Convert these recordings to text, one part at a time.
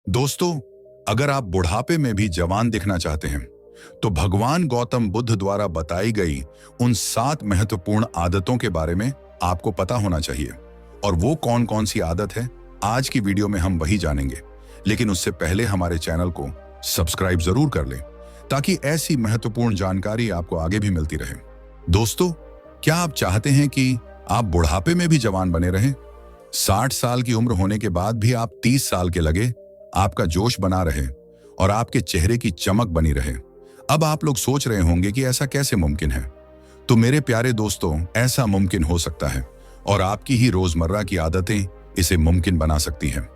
दोस्तों, अगर आप बुढ़ापे में भी जवान दिखना चाहते हैं, तो भगवान गौतम बुद्ध द्वारा बताई गई उन 7 महत्वपूर्ण आदतों के बारे में आपको पता होना चाहिए। और वो कौन कौन सी आदत है, आज की वीडियो में हम वही जानेंगे। लेकिन उससे पहले हमारे चैनल को सब्सक्राइब जरूर कर लें, ताकि ऐसी महत्वपूर्ण जानकारी आपको आगे भी मिलती रहे। दोस्तों, क्या आप चाहते हैं कि आप बुढ़ापे में भी जवान बने रहें? 60 साल की उम्र होने के बाद भी आप 30 साल के लगे, आपका जोश बना रहे और आपके चेहरे की चमक बनी रहे। अब आप लोग सोच रहे होंगे कि ऐसा कैसे मुमकिन है। तो मेरे प्यारे दोस्तों, ऐसा मुमकिन हो सकता है और आपकी ही रोजमर्रा की आदतें इसे मुमकिन बना सकती हैं।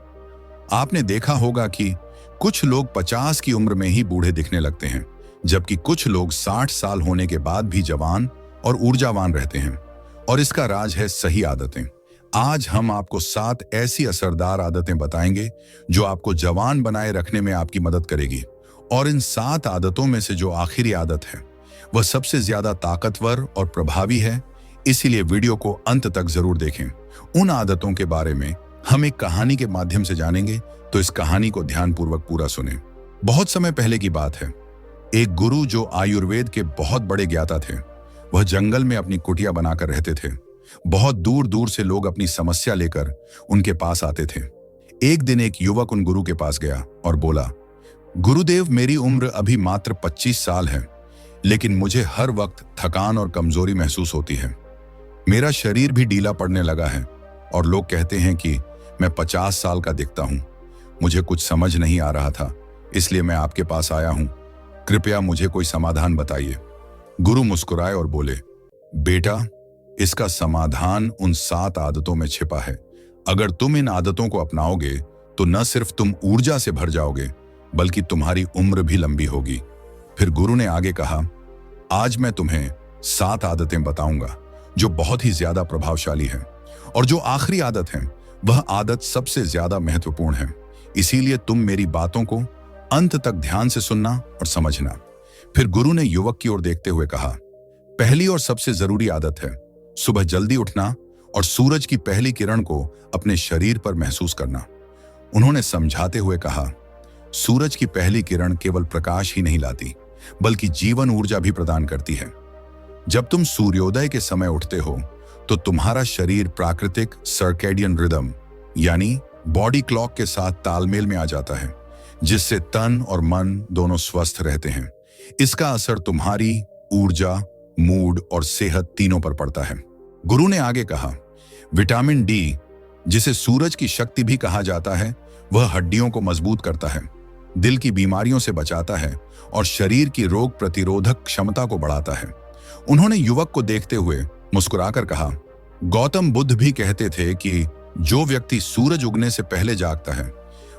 आपने देखा होगा कि कुछ लोग 50 की उम्र में ही बूढ़े दिखने लगते हैं, जबकि कुछ लोग 60 साल होने के बाद भी जवान और ऊर्जावान रहते हैं। और इसका राज है सही आदतें। आज हम आपको 7 ऐसी असरदार आदतें बताएंगे जो आपको जवान बनाए रखने में आपकी मदद करेगी। और इन 7 आदतों में से जो आखिरी आदत है, वह सबसे ज्यादा ताकतवर और प्रभावी है। इसीलिए वीडियो को अंत तक जरूर देखें। उन आदतों के बारे में हम एक कहानी के माध्यम से जानेंगे, तो इस कहानी को ध्यानपूर्वक पूरा सुने। बहुत समय पहले की बात है। एक गुरु जो आयुर्वेद के बहुत बड़े ज्ञाता थे, वह जंगल में अपनी कुटिया बनाकर रहते थे। बहुत दूर दूर से लोग अपनी समस्या लेकर उनके पास आते थे। एक दिन एक युवक उन गुरु के पास गया और बोला, गुरुदेव, मेरी उम्र अभी मात्र 25 साल है, लेकिन मुझे हर वक्त थकान और कमजोरी महसूस होती है। मेरा शरीर भी ढीला पड़ने लगा है और लोग कहते हैं कि मैं 50 साल का दिखता हूं। मुझे कुछ समझ नहीं आ रहा था, इसलिए मैं आपके पास आया हूं। कृपया मुझे कोई समाधान बताइए। गुरु मुस्कुराए और बोले, बेटा, इसका समाधान उन 7 आदतों में छिपा है। अगर तुम इन आदतों को अपनाओगे तो न सिर्फ तुम ऊर्जा से भर जाओगे, बल्कि तुम्हारी उम्र भी लंबी होगी। फिर गुरु ने आगे कहा, आज मैं तुम्हें 7 आदतें बताऊंगा जो बहुत ही ज्यादा प्रभावशाली है। और जो आखिरी आदत है, वह आदत सबसे ज्यादा महत्वपूर्ण है। इसीलिए तुम मेरी बातों को अंत तक ध्यान से सुनना और समझना। फिर गुरु ने युवक की ओर देखते हुए कहा, पहली और सबसे जरूरी आदत है सुबह जल्दी उठना और सूरज की पहली किरण को अपने शरीर पर महसूस करना। उन्होंने समझाते हुए कहा, सूरज की पहली किरण केवल प्रकाश ही नहीं लाती, बल्कि जीवन ऊर्जा भी प्रदान करती है। जब तुम सूर्योदय के समय उठते हो, तो तुम्हारा शरीर प्राकृतिक सर्कैडियन रिदम यानी बॉडी क्लॉक के साथ तालमेल में आ जाता है, जिससे तन और मन दोनों स्वस्थ रहते हैं। इसका असर तुम्हारी ऊर्जा, मूड और सेहत तीनों पर पड़ता है। गुरु ने आगे कहा, विटामिन डी, जिसे सूरज की शक्ति भी कहा जाता है, वह हड्डियों को मजबूत करता है, दिल की बीमारियों से बचाता है और शरीर की रोग प्रतिरोधक क्षमता को बढ़ाता है। उन्होंने युवक को देखते हुए मुस्कुराकर कहा, गौतम बुद्ध भी कहते थे कि जो व्यक्ति सूरज उगने से पहले जागता है,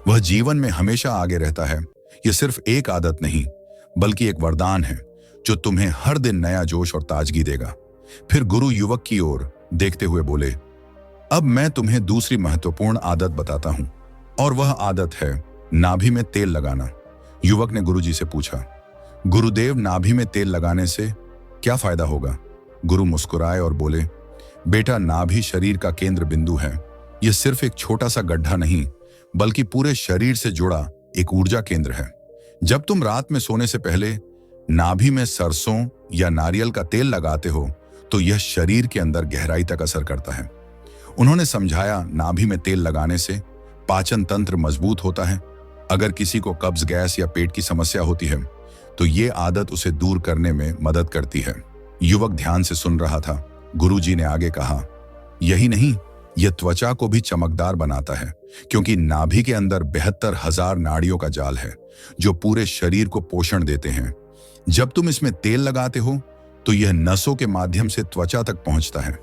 वह जीवन में हमेशा आगे रहता है। यह सिर्फ एक आदत नहीं, बल्कि एक वरदान है जो तुम्हें हर दिन नया जोश और ताजगी देगा। फिर गुरु युवक की ओर देखते हुए बोले, अब मैं तुम्हें दूसरी महत्वपूर्ण आदत बताता हूं, और वह आदत है नाभि में तेल लगाना। युवक ने गुरुजी से पूछा, गुरुदेव, नाभि में तेल लगाने से क्या फायदा होगा? गुरु मुस्कुराए और बोले, बेटा, नाभि शरीर का केंद्र बिंदु है। यह सिर्फ एक छोटा सा गड्ढा नहीं, बल्कि पूरे शरीर से जुड़ा एक ऊर्जा केंद्र है। जब तुम रात में सोने से पहले नाभि में सरसों या नारियल का तेल लगाते हो, तो यह शरीर के अंदर गहराई तक असर करता है। उन्होंने समझाया, नाभि में तेल लगाने से पाचन तंत्र मजबूत होता है। अगर किसी को कब्ज, गैस या पेट की समस्या होती है, तो ये आदत उसे दूर करने में मदद करती है। युवक ध्यान से सुन रहा था। गुरुजी ने आगे कहा, यही नहीं, यह त्वचा को भी चमकदार बनाता है, क्योंकि नाभि के अंदर 72,000 नाड़ियों का जाल है जो पूरे शरीर को पोषण देते हैं। जब तुम इसमें तेल लगाते हो, तो यह नसों के माध्यम से त्वचा तक पहुंचता है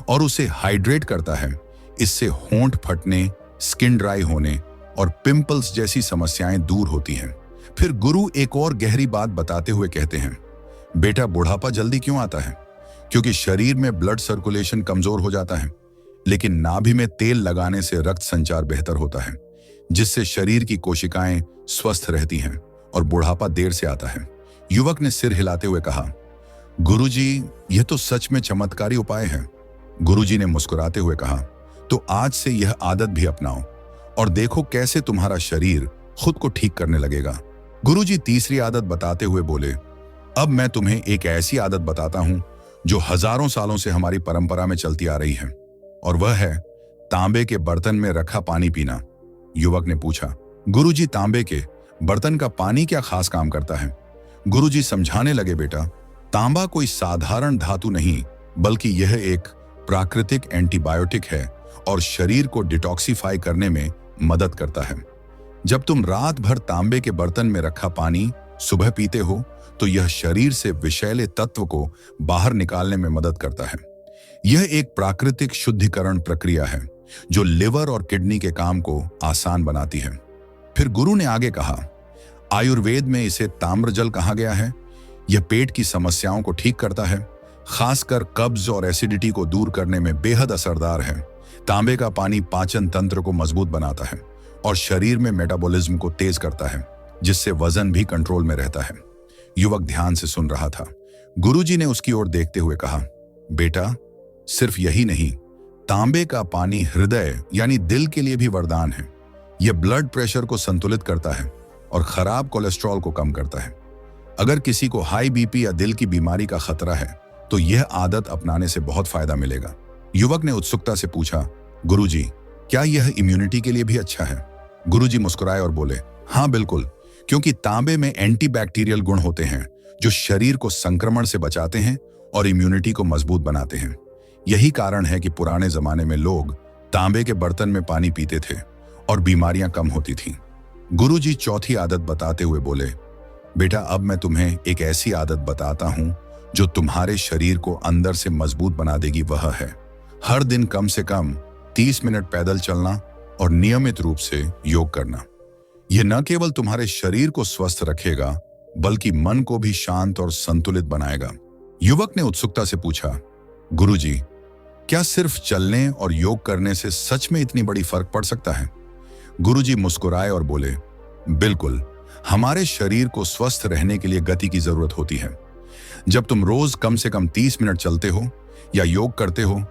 और उसे हाइड्रेट करता है। इससे होंठ फटने, स्किन ड्राई होने और पिंपल्स जैसी समस्याएं दूर होती हैं। फिर गुरु एक और गहरी बात बताते हुए कहते हैं, बेटा, बुढ़ापा जल्दी क्यों आता है? क्योंकि शरीर में ब्लड सर्कुलेशन कमजोर हो जाता है। लेकिन नाभि में तेल लगाने से रक्त संचार बेहतर होता है, जिससे शरीर की कोशिकाएं स्वस्थ रहती हैं और बुढ़ापा देर से आता है। युवक ने सिर हिलाते हुए कहा, गुरुजी, यह तो सच में चमत्कारी उपाय है। गुरुजी ने मुस्कुराते हुए कहा, तो आज से यह आदत भी अपनाओ और देखो कैसे तुम्हारा शरीर खुद को ठीक करने लगेगा। गुरुजी तीसरी आदत बताते हुए बोले, अब मैं तुम्हें एक ऐसी आदत बताता हूं जो हजारों सालों से हमारी परंपरा में चलती आ रही है, और वह है तांबे के बर्तन में रखा पानी पीना। युवक ने पूछा, गुरुजी तांबे के बर्तन का पानी क्या खास काम करता है? गुरुजी समझाने लगे, बेटा, तांबा कोई साधारण धातु नहीं, बल्कि यह एक प्राकृतिक एंटीबायोटिक है और शरीर को डिटॉक्सिफाई करने में मदद करता है। जब तुम रात भर तांबे के बर्तन में रखा पानी सुबह पीते हो तो यह शरीर से विषैले तत्व को बाहर निकालने में मदद करता है। यह एक प्राकृतिक शुद्धिकरण प्रक्रिया है जो लिवर और किडनी के काम को आसान बनाती है। फिर गुरु ने आगे कहा, आयुर्वेद में इसे ताम्रजल कहा गया है। यह पेट की समस्याओं को ठीक करता है, खासकर कब्ज और एसिडिटी को दूर करने में बेहद असरदार है। तांबे का पानी पाचन तंत्र को मजबूत बनाता है और शरीर में मेटाबॉलिज्म को तेज करता है, जिससे वजन भी कंट्रोल में रहता है। युवक ध्यान से सुन रहा था। गुरुजी ने उसकी ओर देखते हुए कहा, बेटा, सिर्फ यही नहीं, तांबे का पानी हृदय यानी दिल के लिए भी वरदान है। यह ब्लड प्रेशर को संतुलित करता है और खराब कोलेस्ट्रॉल को कम करता है। अगर किसी को हाई बीपी या दिल की बीमारी का खतरा है तो यह आदत अपनाने से बहुत फायदा मिलेगा। युवक ने उत्सुकता से पूछा, गुरुजी, क्या यह इम्यूनिटी के लिए भी अच्छा है? गुरुजी मुस्कुराए और बोले, हाँ बिल्कुल, क्योंकि तांबे में एंटीबैक्टीरियल गुण होते हैं जो शरीर को संक्रमण से बचाते हैं और इम्यूनिटी को मजबूत बनाते हैं। यही कारण है कि पुराने जमाने में लोग तांबे के बर्तन में पानी पीते थे और बीमारियां कम होती थीं। गुरुजी चौथी आदत बताते हुए बोले, बेटा, अब मैं तुम्हें एक ऐसी आदत बताता हूं जो तुम्हारे शरीर को अंदर से मजबूत बना देगी। वह है हर दिन कम से कम 30 मिनट पैदल चलना और नियमित रूप से योग करना। यह न केवल तुम्हारे शरीर को स्वस्थ रखेगा बल्कि मन को भी शांत और संतुलित बनाएगा। युवक ने उत्सुकता से पूछा, गुरुजी, क्या सिर्फ चलने और योग करने से सच में इतनी बड़ी फर्क पड़ सकता है? गुरुजी मुस्कुराए और बोले, बिल्कुल, हमारे शरीर को स्वस्थ रहने के लिए गति की जरूरत होती है। जब तुम रोज कम से कम 30 मिनट चलते हो या योग करते हो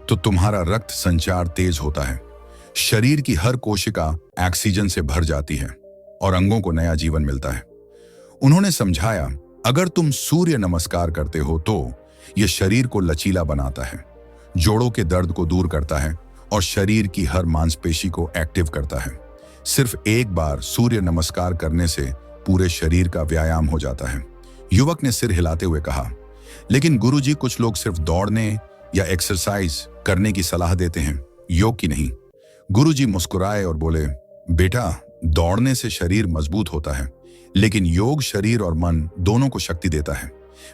तो तुम्हारा रक्त संचार तेज होता है, शरीर की हर कोशिका ऑक्सीजन से भर जाती है और अंगों को नया जीवन मिलता है। उन्होंने समझाया, अगर तुम सूर्य नमस्कार करते हो तो यह शरीर को लचीला बनाता है, जोड़ों के दर्द को दूर करता है और शरीर की हर मांसपेशी को एक्टिव करता है। सिर्फ एक बार सूर्य नमस्कार करने से पूरे शरीर का व्यायाम हो जाता है। युवक ने सिर हिलाते हुए कहा, लेकिन गुरुजी, कुछ लोग सिर्फ दौड़ने या एक्सरसाइज करने की सलाह देते हैं, योग की नहीं। गुरुजी मुस्कुराए और बोले, बेटा, दौड़ने से शरीर मजबूत होता है, लेकिन योग शरीर और मन दोनों को शक्ति देता है।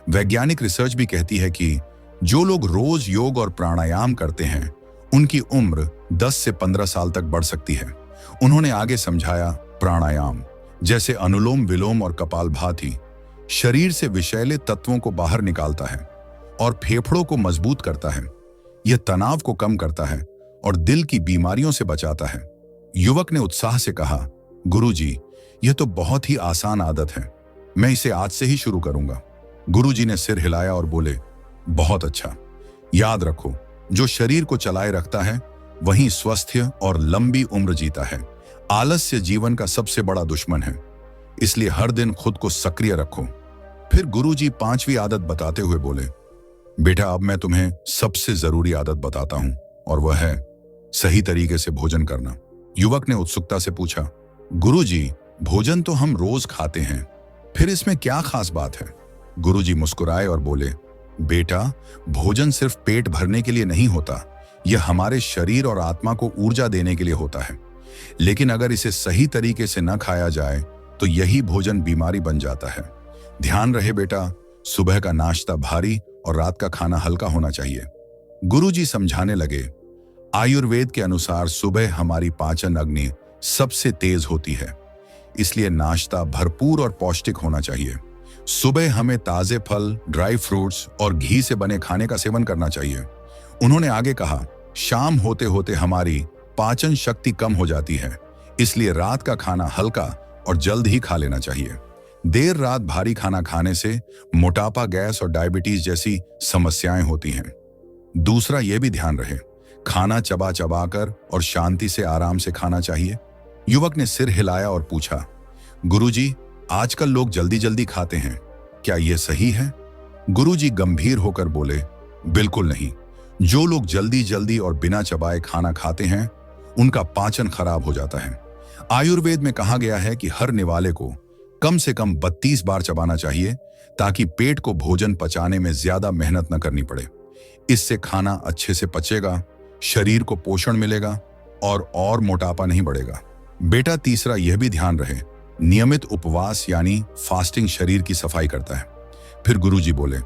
वैज्ञानिक रिसर्च भी कहती है कि जो लोग रोज योग और प्राणायाम करते हैं उनकी उम्र 10 से 15 साल तक बढ़ सकती है। उन्होंने आगे समझाया, प्राणायाम जैसे अनुलोम विलोम और कपालभाति शरीर से विषैले तत्वों को बाहर निकालता है और फेफड़ों को मजबूत करता है। यह तनाव को कम करता है और दिल की बीमारियों से बचाता है। युवक ने उत्साह से कहा, गुरुजी, यह तो बहुत ही आसान आदत है, मैं इसे आज से ही शुरू करूंगा। गुरुजी ने सिर हिलाया और बोले, बहुत अच्छा। याद रखो, जो शरीर को चलाए रखता है वही स्वस्थ्य और लंबी उम्र जीता है। आलस्य जीवन का सबसे बड़ा दुश्मन है, इसलिए हर दिन खुद को सक्रिय रखो। फिर गुरुजी 5वीं आदत बताते हुए बोले, बेटा, अब मैं तुम्हें सबसे जरूरी आदत बताता हूं और वह है सही तरीके से भोजन करना। युवक ने उत्सुकता से पूछा, गुरुजी, भोजन तो हम रोज खाते हैं, फिर इसमें क्या खास बात है? गुरुजी मुस्कुराए और बोले, बेटा, भोजन सिर्फ पेट भरने के लिए नहीं होता, यह हमारे शरीर और आत्मा को ऊर्जा देने के लिए होता है। लेकिन अगर इसे सही तरीके से न खाया जाए तो यही भोजन बीमारी बन जाता है। ध्यान रहे बेटा, सुबह का नाश्ता भारी और रात का खाना हल्का होना चाहिए। गुरुजी समझाने लगे, आयुर्वेद के अनुसार सुबह हमारी पाचन अग्नि सबसे तेज होती है, इसलिए नाश्ता भरपूर और पौष्टिक होना चाहिए। सुबह हमें ताजे फल, ड्राई फ्रूट्स और घी से बने खाने का सेवन करना चाहिए। उन्होंने आगे कहा, शाम होते होते हमारी पाचन शक्ति कम हो जाती है, इसलिए रात का खाना हल्का और जल्द ही खा लेना चाहिए। देर रात भारी खाना खाने से मोटापा, गैस और डायबिटीज जैसी समस्याएं होती हैं। दूसरा, यह भी ध्यान रहे, खाना चबा चबा कर और शांति से आराम से खाना चाहिए। युवक ने सिर हिलाया और पूछा, गुरुजी, आजकल लोग जल्दी जल्दी खाते हैं, क्या यह सही है? गुरुजी गंभीर होकर बोले, बिल्कुल नहीं। जो लोग जल्दी जल्दी और बिना चबाए खाना खाते हैं, उनका पाचन खराब हो जाता है। आयुर्वेद में कहा गया है कि हर निवाले को कम से कम 32 बार चबाना चाहिए, ताकि पेट को भोजन पचाने में ज्यादा मेहनत न करनी पड़े। इससे खाना अच्छे से पचेगा, शरीर को पोषण मिलेगा और मोटापा नहीं बढ़ेगा। बेटा, तीसरा यह भी ध्यान रहे, नियमित उपवास यानी फास्टिंग शरीर की सफाई करता है। फिर गुरुजी बोले,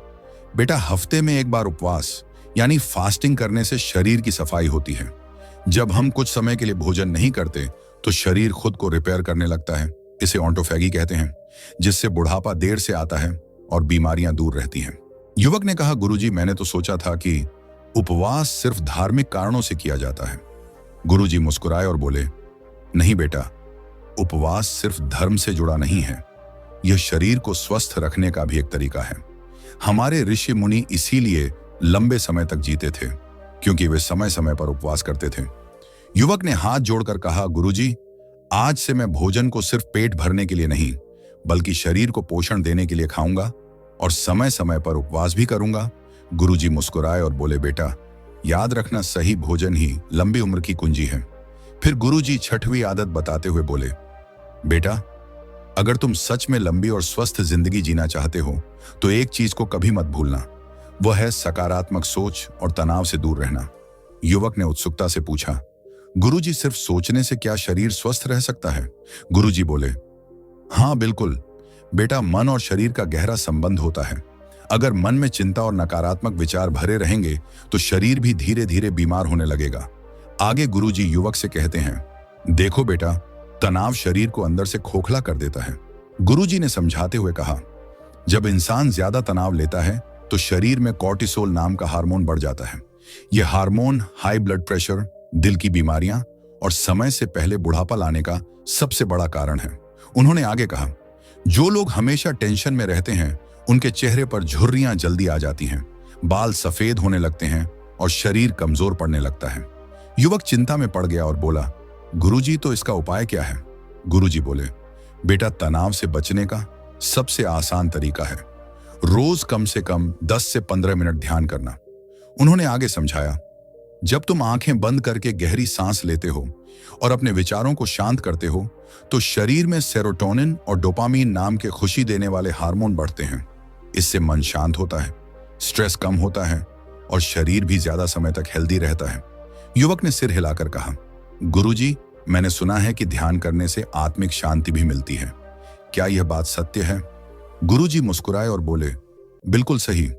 बेटा, हफ्ते में एक बार उपवास यानी फास्टिंग करने से शरीर की सफाई होती है। जब हम कुछ समय के लिए भोजन नहीं करते तो शरीर खुद को रिपेयर करने लगता है। इसे ऑटोफैगी कहते हैं, जिससे बुढ़ापा देर से आता है और बीमारियां दूर रहती हैं। युवक ने कहा, गुरुजी, मैंने तो सोचा था कि उपवास सिर्फ धार्मिक कारणों से किया जाता है। गुरुजी मुस्कुराए और बोले, नहीं बेटा, उपवास सिर्फ धर्म से जुड़ा नहीं है, यह शरीर को स्वस्थ रखने का भी एक तरीका है। हमारे ऋषि मुनि इसीलिए लंबे समय तक जीते थे, क्योंकि वे समय समय पर उपवास करते थे। युवक ने हाथ जोड़कर कहा, गुरुजी, आज से मैं भोजन को सिर्फ पेट भरने के लिए नहीं, बल्कि शरीर को पोषण देने के लिए खाऊंगा और समय समय पर उपवास भी करूंगा। गुरुजी मुस्कुराए और बोले, बेटा, याद रखना, सही भोजन ही लंबी उम्र की कुंजी है। फिर गुरुजी छठवीं आदत बताते हुए बोले, बेटा, अगर तुम सच में लंबी और स्वस्थ जिंदगी जीना चाहते हो तो एक चीज को कभी मत भूलना, वह है सकारात्मक सोच और तनाव से दूर रहना। युवक ने उत्सुकता से पूछा, गुरुजी, सिर्फ सोचने से क्या शरीर स्वस्थ रह सकता है? गुरुजी बोले, हाँ बिल्कुल बेटा, मन और शरीर का गहरा संबंध होता है। अगर मन में चिंता और नकारात्मक विचार भरे रहेंगे तो शरीर भी धीरे धीरे बीमार होने लगेगा। आगे गुरुजी युवक से कहते हैं, देखो बेटा, तनाव शरीर को अंदर से खोखला कर देता है। गुरुजी ने समझाते हुए कहा, जब इंसान ज्यादा तनाव लेता है तो शरीर में कॉर्टिसोल नाम का हार्मोन बढ़ जाता है। यह हार्मोन हाई ब्लड प्रेशर, दिल की बीमारियां और समय से पहले बुढ़ापा लाने का सबसे बड़ा कारण है। उन्होंने आगे कहा, जो लोग हमेशा टेंशन में रहते हैं, उनके चेहरे पर झुर्रियां जल्दी आ जाती हैं, बाल सफेद होने लगते हैं और शरीर कमजोर पड़ने लगता है। युवक चिंता में पड़ गया और बोला, गुरुजी, तो इसका उपाय क्या है? गुरुजी बोले, बेटा, तनाव से बचने का सबसे आसान तरीका है रोज कम से कम 10 से 15 मिनट ध्यान करना। उन्होंने आगे समझाया, जब तुम आंखें बंद करके गहरी सांस लेते हो और अपने विचारों को शांत करते हो तो शरीर में सेरोटोनिन और डोपामीन नाम के खुशी देने वाले हार्मोन बढ़ते हैं। इससे मन शांत होता है, स्ट्रेस कम होता है और शरीर भी ज्यादा समय तक हेल्दी रहता है। युवक ने सिर हिलाकर कहा, गुरुजी, मैंने सुना है कि ध्यान करने से आत्मिक शांति भी मिलती है, क्या यह बात सत्य है? गुरुजी मुस्कुराए और बोले, बिल्कुल सही।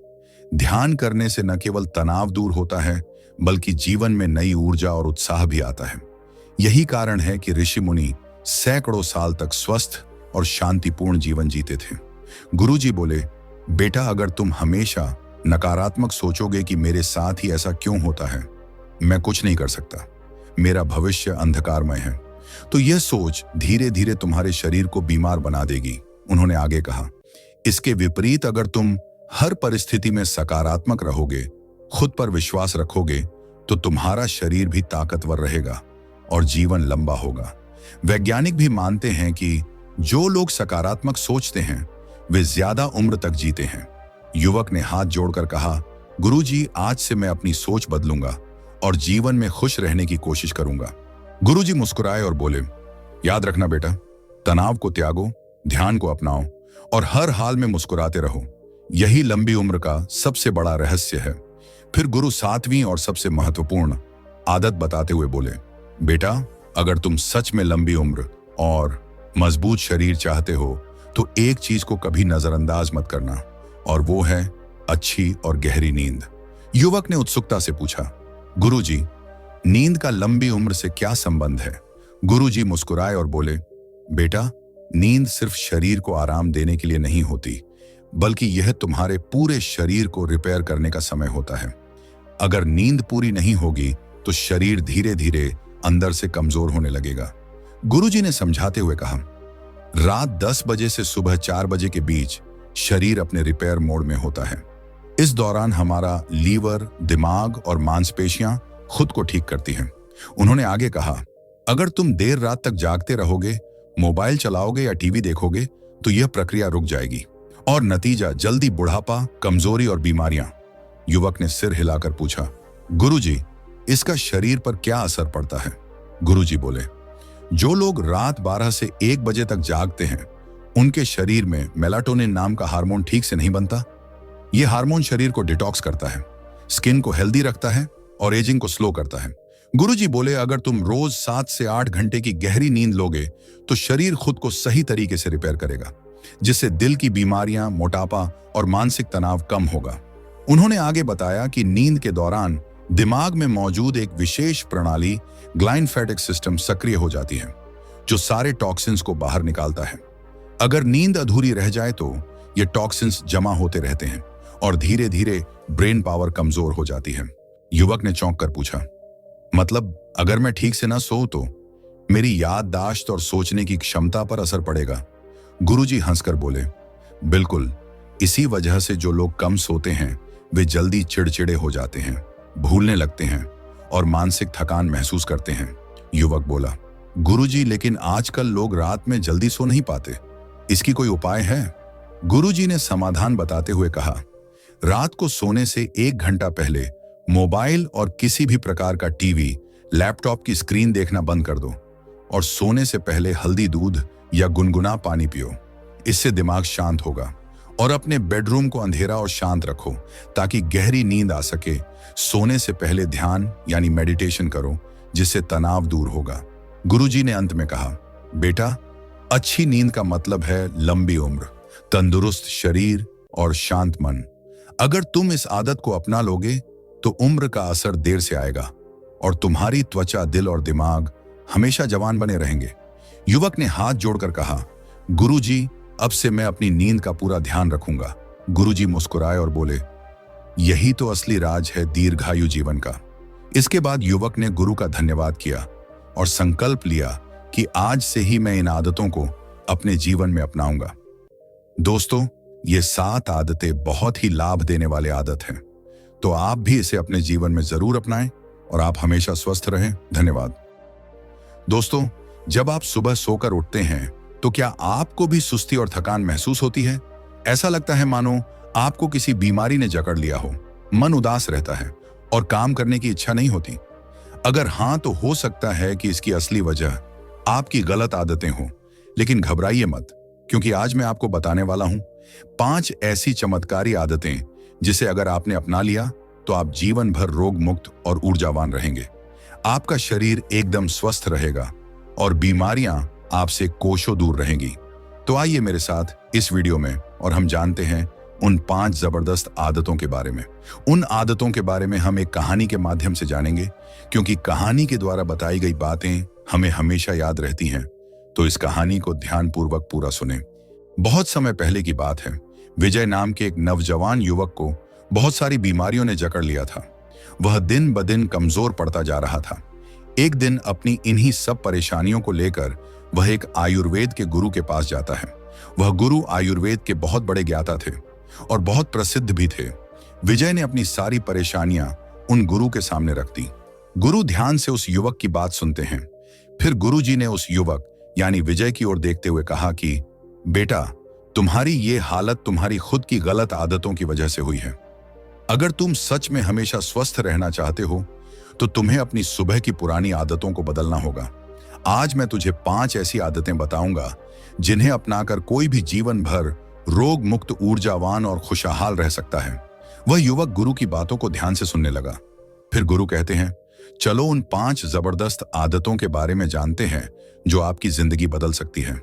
ध्यान करने से न केवल तनाव दूर होता है, बल्कि जीवन में नई ऊर्जा और उत्साह भी आता है। यही कारण है कि ऋषि मुनि सैकड़ों साल तक स्वस्थ और शांतिपूर्ण जीवन जीते थे। गुरुजी बोले, बेटा, अगर तुम हमेशा नकारात्मक सोचोगे कि मेरे साथ ही ऐसा क्यों होता है, मैं कुछ नहीं कर सकता, मेरा भविष्य अंधकारमय है, तो यह सोच धीरे धीरे तुम्हारे शरीर को बीमार बना देगी। उन्होंने आगे कहा, इसके विपरीत अगर तुम हर परिस्थिति में सकारात्मक रहोगे, खुद पर विश्वास रखोगे, तो तुम्हारा शरीर भी ताकतवर रहेगा और जीवन लंबा होगा। वैज्ञानिक भी मानते हैं कि जो लोग सकारात्मक सोचते हैं वे ज्यादा उम्र तक जीते हैं। युवक ने हाथ जोड़कर कहा, गुरुजी, आज से मैं अपनी सोच बदलूंगा और जीवन में खुश रहने की कोशिश करूंगा। गुरुजी मुस्कुराए और बोले, याद रखना बेटा, तनाव को त्यागो, ध्यान को अपनाओ और हर हाल में मुस्कुराते रहो, यही लंबी उम्र का सबसे बड़ा रहस्य है। फिर गुरु 7वीं और सबसे महत्वपूर्ण आदत बताते हुए बोले, बेटा, अगर तुम सच में लंबी उम्र और मजबूत शरीर चाहते हो तो एक चीज को कभी नजरअंदाज मत करना, और वो है अच्छी और गहरी नींद। युवक ने उत्सुकता से पूछा, गुरुजी, नींद का लंबी उम्र से क्या संबंध है? गुरुजी मुस्कुराए और बोले, बेटा, नींद सिर्फ शरीर को आराम देने के लिए नहीं होती, बल्कि यह तुम्हारे पूरे शरीर को रिपेयर करने का समय होता है। अगर नींद पूरी नहीं होगी तो शरीर धीरे धीरे अंदर से कमजोर होने लगेगा। गुरुजी ने समझाते हुए कहा, रात 10 बजे से सुबह 4 बजे के बीच शरीर अपने रिपेयर मोड में होता है। इस दौरान हमारा लीवर, दिमाग और मांसपेशियां खुद को ठीक करती हैं। उन्होंने आगे कहा, अगर तुम देर रात तक जागते रहोगे, मोबाइल चलाओगे या टीवी देखोगे, तो यह प्रक्रिया रुक जाएगी और नतीजा जल्दी बुढ़ापा, कमजोरी और बीमारियां। युवक ने सिर हिलाकर पूछा, गुरुजी, इसका शरीर पर क्या असर पड़ता है? गुरुजी बोले, जो लोग रात 12 से 1 बजे तक जागते हैं, उनके शरीर में मेलाटोनिन नाम का हार्मोन ठीक से नहीं बनता। यह हार्मोन शरीर को डिटॉक्स करता है, स्किन को हेल्दी रखता है और एजिंग को स्लो करता है। गुरुजी बोले, अगर तुम रोज 7 से 8 घंटे की गहरी नींद लोगे तो शरीर खुद को सही तरीके से रिपेयर करेगा, जिससे दिल की बीमारियां, मोटापा और मानसिक तनाव कम होगा। उन्होंने आगे बताया कि नींद के दौरान दिमाग में मौजूद एक विशेष प्रणाली ग्लाइम्फेटिक सिस्टम सक्रिय हो जाती है, जो सारे टॉक्सिन्स को बाहर निकालता है। अगर नींद अधूरी रह जाए तो ये टॉक्सिन्स जमा होते रहते हैं और धीरे धीरे ब्रेन पावर कमजोर हो जाती है। युवक ने चौंक कर पूछा, मतलब अगर मैं ठीक से ना सोऊं तो मेरी याददाश्त और सोचने की क्षमता पर असर पड़ेगा? गुरुजी हंसकर बोले, बिल्कुल। इसी वजह से जो लोग कम सोते हैं वे जल्दी चिड़चिड़े हो जाते हैं, भूलने लगते हैं और मानसिक थकान महसूस करते हैं। युवक बोला, गुरुजी, लेकिन आजकल लोग रात में जल्दी सो नहीं पाते, इसकी कोई उपाय है? गुरुजी ने समाधान बताते हुए कहा, रात को सोने से 1 घंटा पहले मोबाइल और किसी भी प्रकार का टीवी, लैपटॉप की स्क्रीन देखना बंद कर दो और सोने से पहले हल्दी दूध या गुनगुना पानी पियो। इससे दिमाग शांत होगा। और अपने बेडरूम को अंधेरा और शांत रखो ताकि गहरी नींद आ सके। सोने से पहले ध्यान यानी मेडिटेशन करो, जिससे तनाव दूर होगा। गुरुजी ने अंत में कहा, बेटा, अच्छी नींद का मतलब है लंबी उम्र, तंदुरुस्त शरीर और शांत मन। अगर तुम इस आदत को अपना लोगे तो उम्र का असर देर से आएगा और तुम्हारी त्वचा, दिल और दिमाग हमेशा जवान बने रहेंगे। युवक ने हाथ जोड़कर कहा, गुरुजी, अब से मैं अपनी नींद का पूरा ध्यान रखूंगा। गुरुजी मुस्कुराए और बोले, यही तो असली राज है दीर्घायु जीवन का। इसके बाद युवक ने गुरु का धन्यवाद किया और संकल्प लिया कि आज से ही मैं इन आदतों को अपने जीवन में अपनाऊंगा। दोस्तों, ये 7 आदतें बहुत ही लाभ देने वाले आदत हैं, तो आप भी इसे अपने जीवन में जरूर अपनाएं और आप हमेशा स्वस्थ रहें। धन्यवाद। दोस्तों, जब आप सुबह सोकर उठते हैं तो क्या आपको भी सुस्ती और थकान महसूस होती है? ऐसा लगता है मानो आपको किसी बीमारी ने जकड़ लिया हो, मन उदास रहता है और काम करने की इच्छा नहीं होती। अगर हाँ, तो हो सकता है कि इसकी असली वजह आपकी गलत आदतें हों। लेकिन घबराइए मत, क्योंकि आज मैं आपको बताने वाला हूं 5 ऐसी चमत्कारी आदतें जिसे अगर आपने अपना लिया तो आप जीवन भर रोग मुक्त और ऊर्जावान रहेंगे। आपका शरीर एकदम स्वस्थ रहेगा और बीमारियां आपसे कोसों दूर रहेंगी। तो आइए मेरे साथ इस वीडियो में और हम जानते हैं उन 5 जबरदस्त आदतों के बारे में। उन आदतों के बारे में हम एक कहानी के माध्यम से जानेंगे, क्योंकि कहानी के द्वारा बताई गई बातें हमें हमेशा याद रहती हैं। तो इस कहानी को ध्यानपूर्वक पूरा सुने। बहुत समय पहले की बात है। विजय नाम के एक नौजवान युवक को बहुत सारी बीमारियों ने जकड़ लिया था। वह दिन ब दिन कमजोर पड़ता जा रहा था। एक दिन अपनी इन्हीं सब परेशानियों को लेकर वह एक आयुर्वेद के गुरु के पास जाता है। वह गुरु आयुर्वेद के बहुत बड़े ज्ञाता थे और बहुत प्रसिद्ध भी थे। विजय ने अपनी सारी परेशानियां उन गुरु के सामने रख दी। गुरु ध्यान से उस युवक की बात सुनते हैं। फिर गुरुजी ने उस युवक यानी विजय की ओर देखते हुए कहा कि बेटा, तुम्हारी ये हालत तुम्हारी खुद की गलत आदतों की वजह से हुई है। अगर तुम सच में हमेशा स्वस्थ रहना चाहते हो तो तुम्हें अपनी सुबह की पुरानी आदतों को बदलना होगा। आज मैं तुझे 5 ऐसी आदतें बताऊंगा जिन्हें अपनाकर कोई भी जीवन भर रोग मुक्त, ऊर्जावान और खुशहाल रह सकता है। वह युवक गुरु की बातों को ध्यान से सुनने लगा। फिर गुरु कहते हैं, चलो उन 5 जबरदस्त आदतों के बारे में जानते हैं जो आपकी जिंदगी बदल सकती है।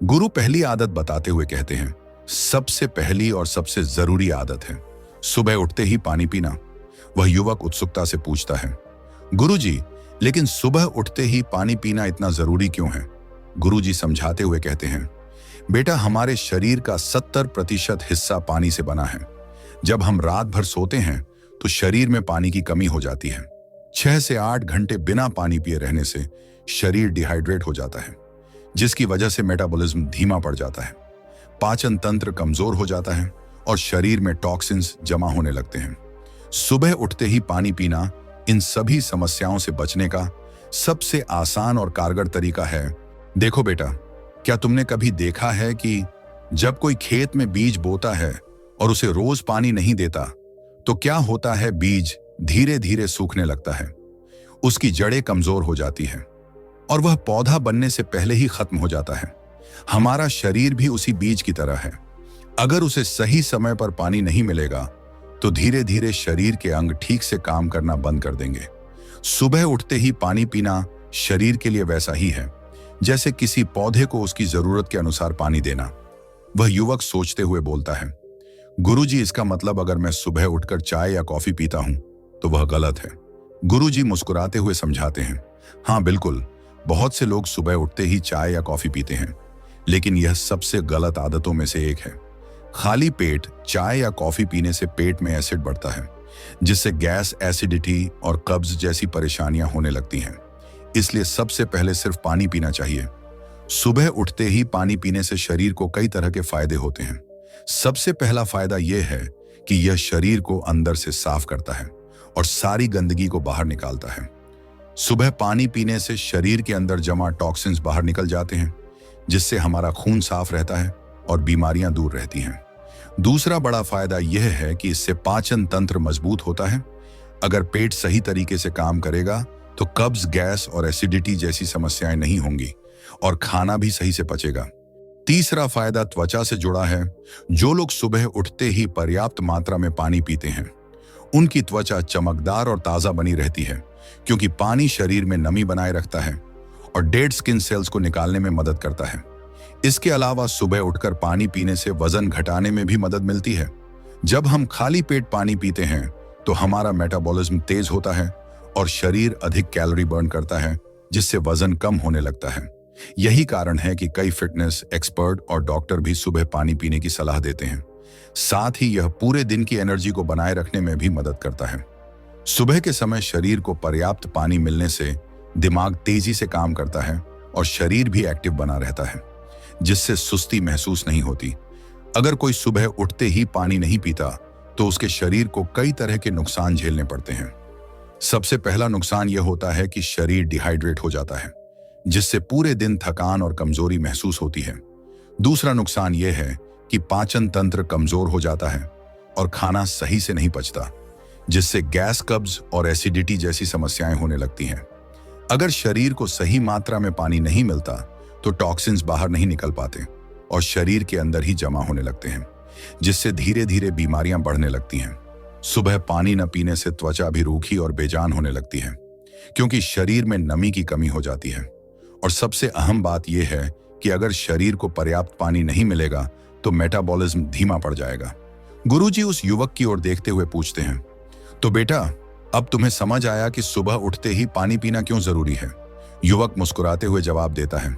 गुरु पहली आदत बताते हुए कहते हैं, सबसे पहली और सबसे जरूरी आदत है सुबह उठते ही पानी पीना। वह युवक उत्सुकता से पूछता है, गुरुजी, लेकिन सुबह उठते ही पानी पीना इतना जरूरी क्यों है? गुरुजी समझाते हुए कहते हैं, बेटा, हमारे शरीर का 70% हिस्सा पानी से बना है। जब हम रात भर सोते हैं तो शरीर में पानी की कमी हो जाती है। 6 से 8 घंटे बिना पानी पिए रहने से शरीर डिहाइड्रेट हो जाता है, जिसकी वजह से मेटाबॉलिज्म धीमा पड़ जाता है, पाचन तंत्र कमजोर हो जाता है और शरीर में टॉक्सिन्स जमा होने लगते हैं। सुबह उठते ही पानी पीना इन सभी समस्याओं से बचने का सबसे आसान और कारगर तरीका है, देखो बेटा, क्या तुमने कभी देखा है कि जब कोई खेत में बीज बोता है और उसे रोज पानी नहीं देता तो क्या होता है? बीज धीरे धीरे सूखने लगता है, उसकी जड़ें कमजोर हो जाती हैं और वह पौधा बनने से पहले ही खत्म हो जाता है। हमारा शरीर भी उसी बीज की तरह है। अगर उसे सही समय पर पानी नहीं मिलेगा तो धीरे धीरे शरीर के अंग ठीक से काम करना बंद कर देंगे। सुबह उठते ही पानी पीना शरीर के लिए वैसा ही है जैसे किसी पौधे को उसकी जरूरत के अनुसार पानी देना। वह युवक सोचते हुए बोलता है, गुरुजी, इसका मतलब अगर मैं सुबह उठकर चाय या कॉफी पीता हूं तो वह गलत है। गुरुजी मुस्कुराते हुए समझाते हैं, हाँ बिल्कुल, बहुत से लोग सुबह उठते ही चाय या कॉफी पीते हैं, लेकिन यह सबसे गलत आदतों में से एक है। खाली पेट चाय या कॉफी पीने से पेट में एसिड बढ़ता है, जिससे गैस, एसिडिटी और कब्ज जैसी परेशानियां होने लगती हैं। इसलिए सबसे पहले सिर्फ पानी पीना चाहिए। सुबह उठते ही पानी पीने से शरीर को कई तरह के फायदे होते हैं। सबसे पहला फायदा यह है कि यह शरीर को अंदर से साफ करता है और सारी गंदगी को बाहर निकालता है। सुबह पानी पीने से शरीर के अंदर जमा टॉक्सिन्स बाहर निकल जाते हैं, जिससे हमारा खून साफ रहता है और बीमारियां दूर रहती हैं। दूसरा बड़ा फायदा यह है कि इससे पाचन तंत्र मजबूत होता है। अगर पेट सही तरीके से काम करेगा तो कब्ज, गैस और एसिडिटी जैसी समस्याएं नहीं होंगी और खाना भी सही से पचेगा। तीसरा फायदा त्वचा से जुड़ा है। जो लोग सुबह उठते ही पर्याप्त मात्रा में पानी पीते हैं उनकी त्वचा चमकदार और ताजा बनी रहती है, क्योंकि पानी शरीर में नमी बनाए रखता है और डेड स्किन सेल्स को निकालने में मदद करता है। इसके अलावा सुबह उठकर पानी पीने से वजन घटाने में भी मदद मिलती है। जब हम खाली पेट पानी पीते हैं तो हमारा मेटाबॉलिज्म तेज होता है और शरीर अधिक कैलोरी बर्न करता है, जिससे वजन कम होने लगता है। यही कारण है कि कई फिटनेस एक्सपर्ट और डॉक्टर भी सुबह पानी पीने की सलाह देते हैं। साथ ही यह पूरे दिन की एनर्जी को बनाए रखने में भी मदद करता है। सुबह के समय शरीर को पर्याप्त पानी मिलने से दिमाग तेजी से काम करता है और शरीर भी एक्टिव बना रहता है, जिससे सुस्ती महसूस नहीं होती। अगर कोई सुबह उठते ही पानी नहीं पीता तो उसके शरीर को कई तरह के नुकसान झेलने पड़ते हैं। सबसे पहला नुकसान यह होता है कि शरीर डिहाइड्रेट हो जाता है, जिससे पूरे दिन थकान और कमजोरी महसूस होती है। दूसरा नुकसान यह है कि पाचन तंत्र कमजोर हो जाता है और खाना सही से नहीं पचता, जिससे गैस, कब्ज और एसिडिटी जैसी समस्याएं होने लगती हैं। अगर शरीर को सही मात्रा में पानी नहीं मिलता तो टॉक्सिन्स बाहर नहीं निकल पाते और शरीर के अंदर ही जमा होने लगते हैं, जिससे धीरे धीरे बीमारियां बढ़ने लगती हैं। सुबह पानी न पीने से त्वचा भी रूखी और बेजान होने लगती है, क्योंकि शरीर में नमी की कमी हो जाती है। और सबसे अहम बात यह है कि अगर शरीर को पर्याप्त पानी नहीं मिलेगा तो मेटाबॉलिज्म धीमा पड़ जाएगा। गुरुजी उस युवक की ओर देखते हुए पूछते हैं, तो बेटा, अब तुम्हें समझ आया कि सुबह उठते ही पानी पीना क्यों जरूरी है? युवक मुस्कुराते हुए जवाब देता है,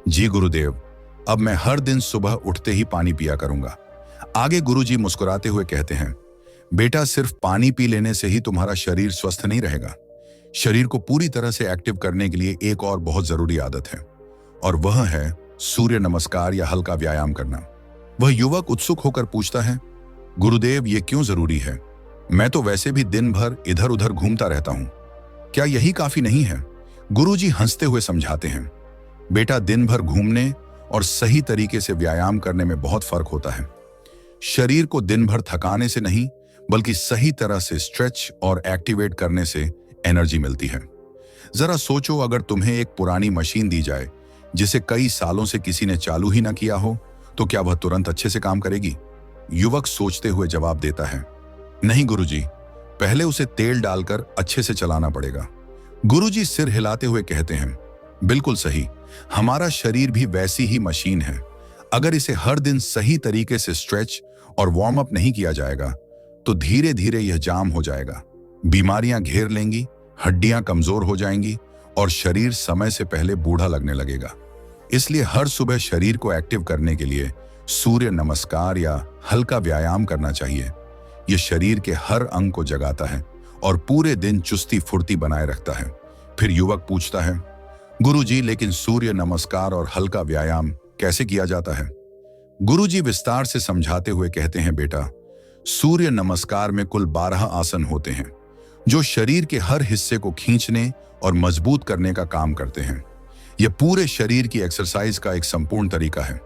जी गुरुदेव, अब मैं हर दिन सुबह उठते ही पानी पिया करूंगा। आगे गुरुजी मुस्कुराते हुए कहते हैं, बेटा, सिर्फ पानी पी लेने से ही तुम्हारा शरीर स्वस्थ नहीं रहेगा। शरीर को पूरी तरह से एक्टिव करने के लिए एक और बहुत जरूरी आदत है, और वह है सूर्य नमस्कार या हल्का व्यायाम करना। वह युवक उत्सुक होकर पूछता है, गुरुदेव, ये क्यों जरूरी है? मैं तो वैसे भी दिन भर इधर उधर घूमता रहता हूं, क्या यही काफी नहीं है? गुरुजी हंसते हुए समझाते हैं, बेटा, दिन भर घूमने और सही तरीके से व्यायाम करने में बहुत फर्क होता है। शरीर को दिन भर थकाने से नहीं, बल्कि सही तरह से स्ट्रेच और एक्टिवेट करने से एनर्जी मिलती है। जरा सोचो, अगर तुम्हें एक पुरानी मशीन दी जाए जिसे कई सालों से किसी ने चालू ही ना किया हो, तो क्या वह तुरंत अच्छे से काम करेगी? युवक सोचते हुए जवाब देता है, नहीं गुरुजी, पहले उसे तेल डालकर अच्छे से चलाना पड़ेगा। गुरुजी सिर हिलाते हुए कहते हैं, बिल्कुल सही, हमारा शरीर भी वैसी ही मशीन है। अगर इसे हर दिन सही तरीके से स्ट्रेच और वार्म अप नहीं किया जाएगा तो धीरे धीरे यह जाम हो जाएगा, बीमारियां घेर लेंगी, हड्डियां कमजोर हो जाएंगी और शरीर समय से पहले बूढ़ा लगने लगेगा। इसलिए हर सुबह शरीर को एक्टिव करने के लिए सूर्य नमस्कार या हल्का व्यायाम करना चाहिए। यह शरीर के हर अंग को जगाता है और पूरे दिन चुस्ती फुर्ती बनाए रखता है। फिर युवक पूछता है, गुरुजी, लेकिन सूर्य नमस्कार और हल्का व्यायाम कैसे किया जाता है? गुरुजी विस्तार से समझाते हुए कहते हैं, बेटा, सूर्य नमस्कार में कुल 12 आसन होते हैं। जो शरीर के हर हिस्से को खींचने और मजबूत करने का काम करते हैं। यह पूरे शरीर की एक्सरसाइज का एक संपूर्ण तरीका है।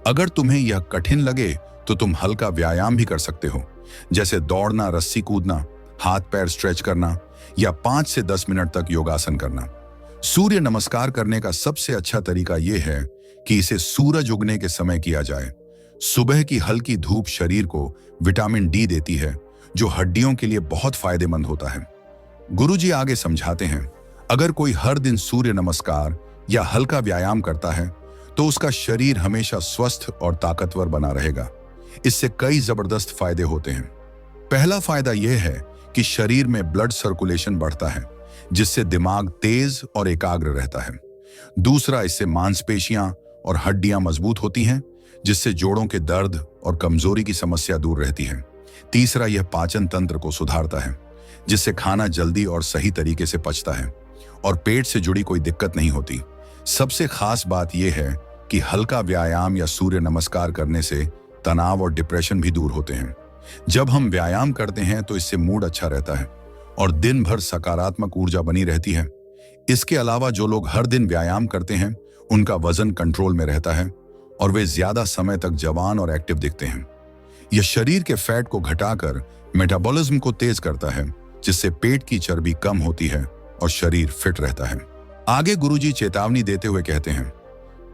अगर तुम्हें यह कठिन लगे तो तुम हल्का व्यायाम भी कर सकते हो, जैसे दौड़ना, रस्सी कूदना, हाथ पैर स्ट्रेच करना या 5 से 10 मिनट तक योगासन करना। सूर्य नमस्कार करने का सबसे अच्छा तरीका यह है कि इसे सूरज उगने के समय किया जाए। सुबह की हल्की धूप शरीर को विटामिन डी देती है, जो हड्डियों के लिए बहुत फायदेमंद होता है। गुरुजी आगे समझाते हैं, अगर कोई हर दिन सूर्य नमस्कार या हल्का व्यायाम करता है तो उसका शरीर हमेशा स्वस्थ और ताकतवर बना रहेगा। इससे कई जबरदस्त फायदे होते हैं। पहला फायदा यह है कि शरीर में ब्लड सर्कुलेशन बढ़ता है, जिससे दिमाग तेज और एकाग्र रहता है। दूसरा, इससे मांसपेशियां और हड्डियां मजबूत होती हैं, जिससे जोड़ों के दर्द और कमजोरी की समस्या दूर रहती है। तीसरा, यह पाचन तंत्र को सुधारता है, जिससे खाना जल्दी और सही तरीके से पचता है और पेट से जुड़ी कोई दिक्कत नहीं होती। सबसे खास बात यह है कि हल्का व्यायाम या सूर्य नमस्कार करने से तनाव और डिप्रेशन भी दूर होते हैं। जब हम व्यायाम करते हैं तो इससे मूड अच्छा रहता है और दिन भर सकारात्मक ऊर्जा बनी रहती है। इसके अलावा जो लोग हर दिन व्यायाम करते हैं, उनका वजन कंट्रोल में रहता है और वे ज्यादा समय तक जवान और एक्टिव दिखते हैं। यह शरीर के फैट को घटाकर मेटाबॉलिज्म को तेज करता है, जिससे पेट की चर्बी कम होती है और शरीर फिट रहता है। आगे गुरुजी चेतावनी देते हुए कहते हैं,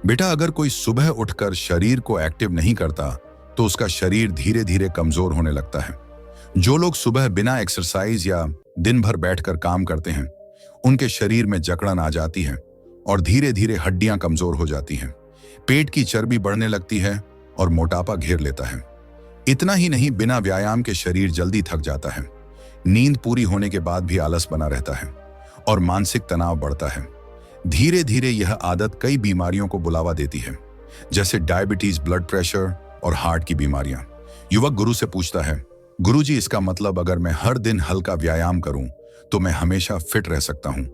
बेटा, अगर कोई सुबह उठकर शरीर को एक्टिव नहीं करता तो उसका शरीर धीरे धीरे कमजोर होने लगता है। जो लोग सुबह बिना एक्सरसाइज या दिन भर बैठकर काम करते हैं, उनके शरीर में जकड़न आ जाती है और धीरे धीरे हड्डियां कमजोर हो जाती हैं। पेट की चर्बी बढ़ने लगती है और मोटापा घेर लेता है। इतना ही नहीं, बिना व्यायाम के शरीर जल्दी थक जाता है। नींद पूरी होने के बाद भी आलस बना रहता है और मानसिक तनाव बढ़ता है। धीरे धीरे यह आदत कई बीमारियों को बुलावा देती है, जैसे डायबिटीज, ब्लड प्रेशर और हार्ट की बीमारियां। युवक गुरु से पूछता है, गुरुजी, इसका मतलब अगर मैं हर दिन हल्का व्यायाम करूं तो मैं हमेशा फिट रह सकता हूं?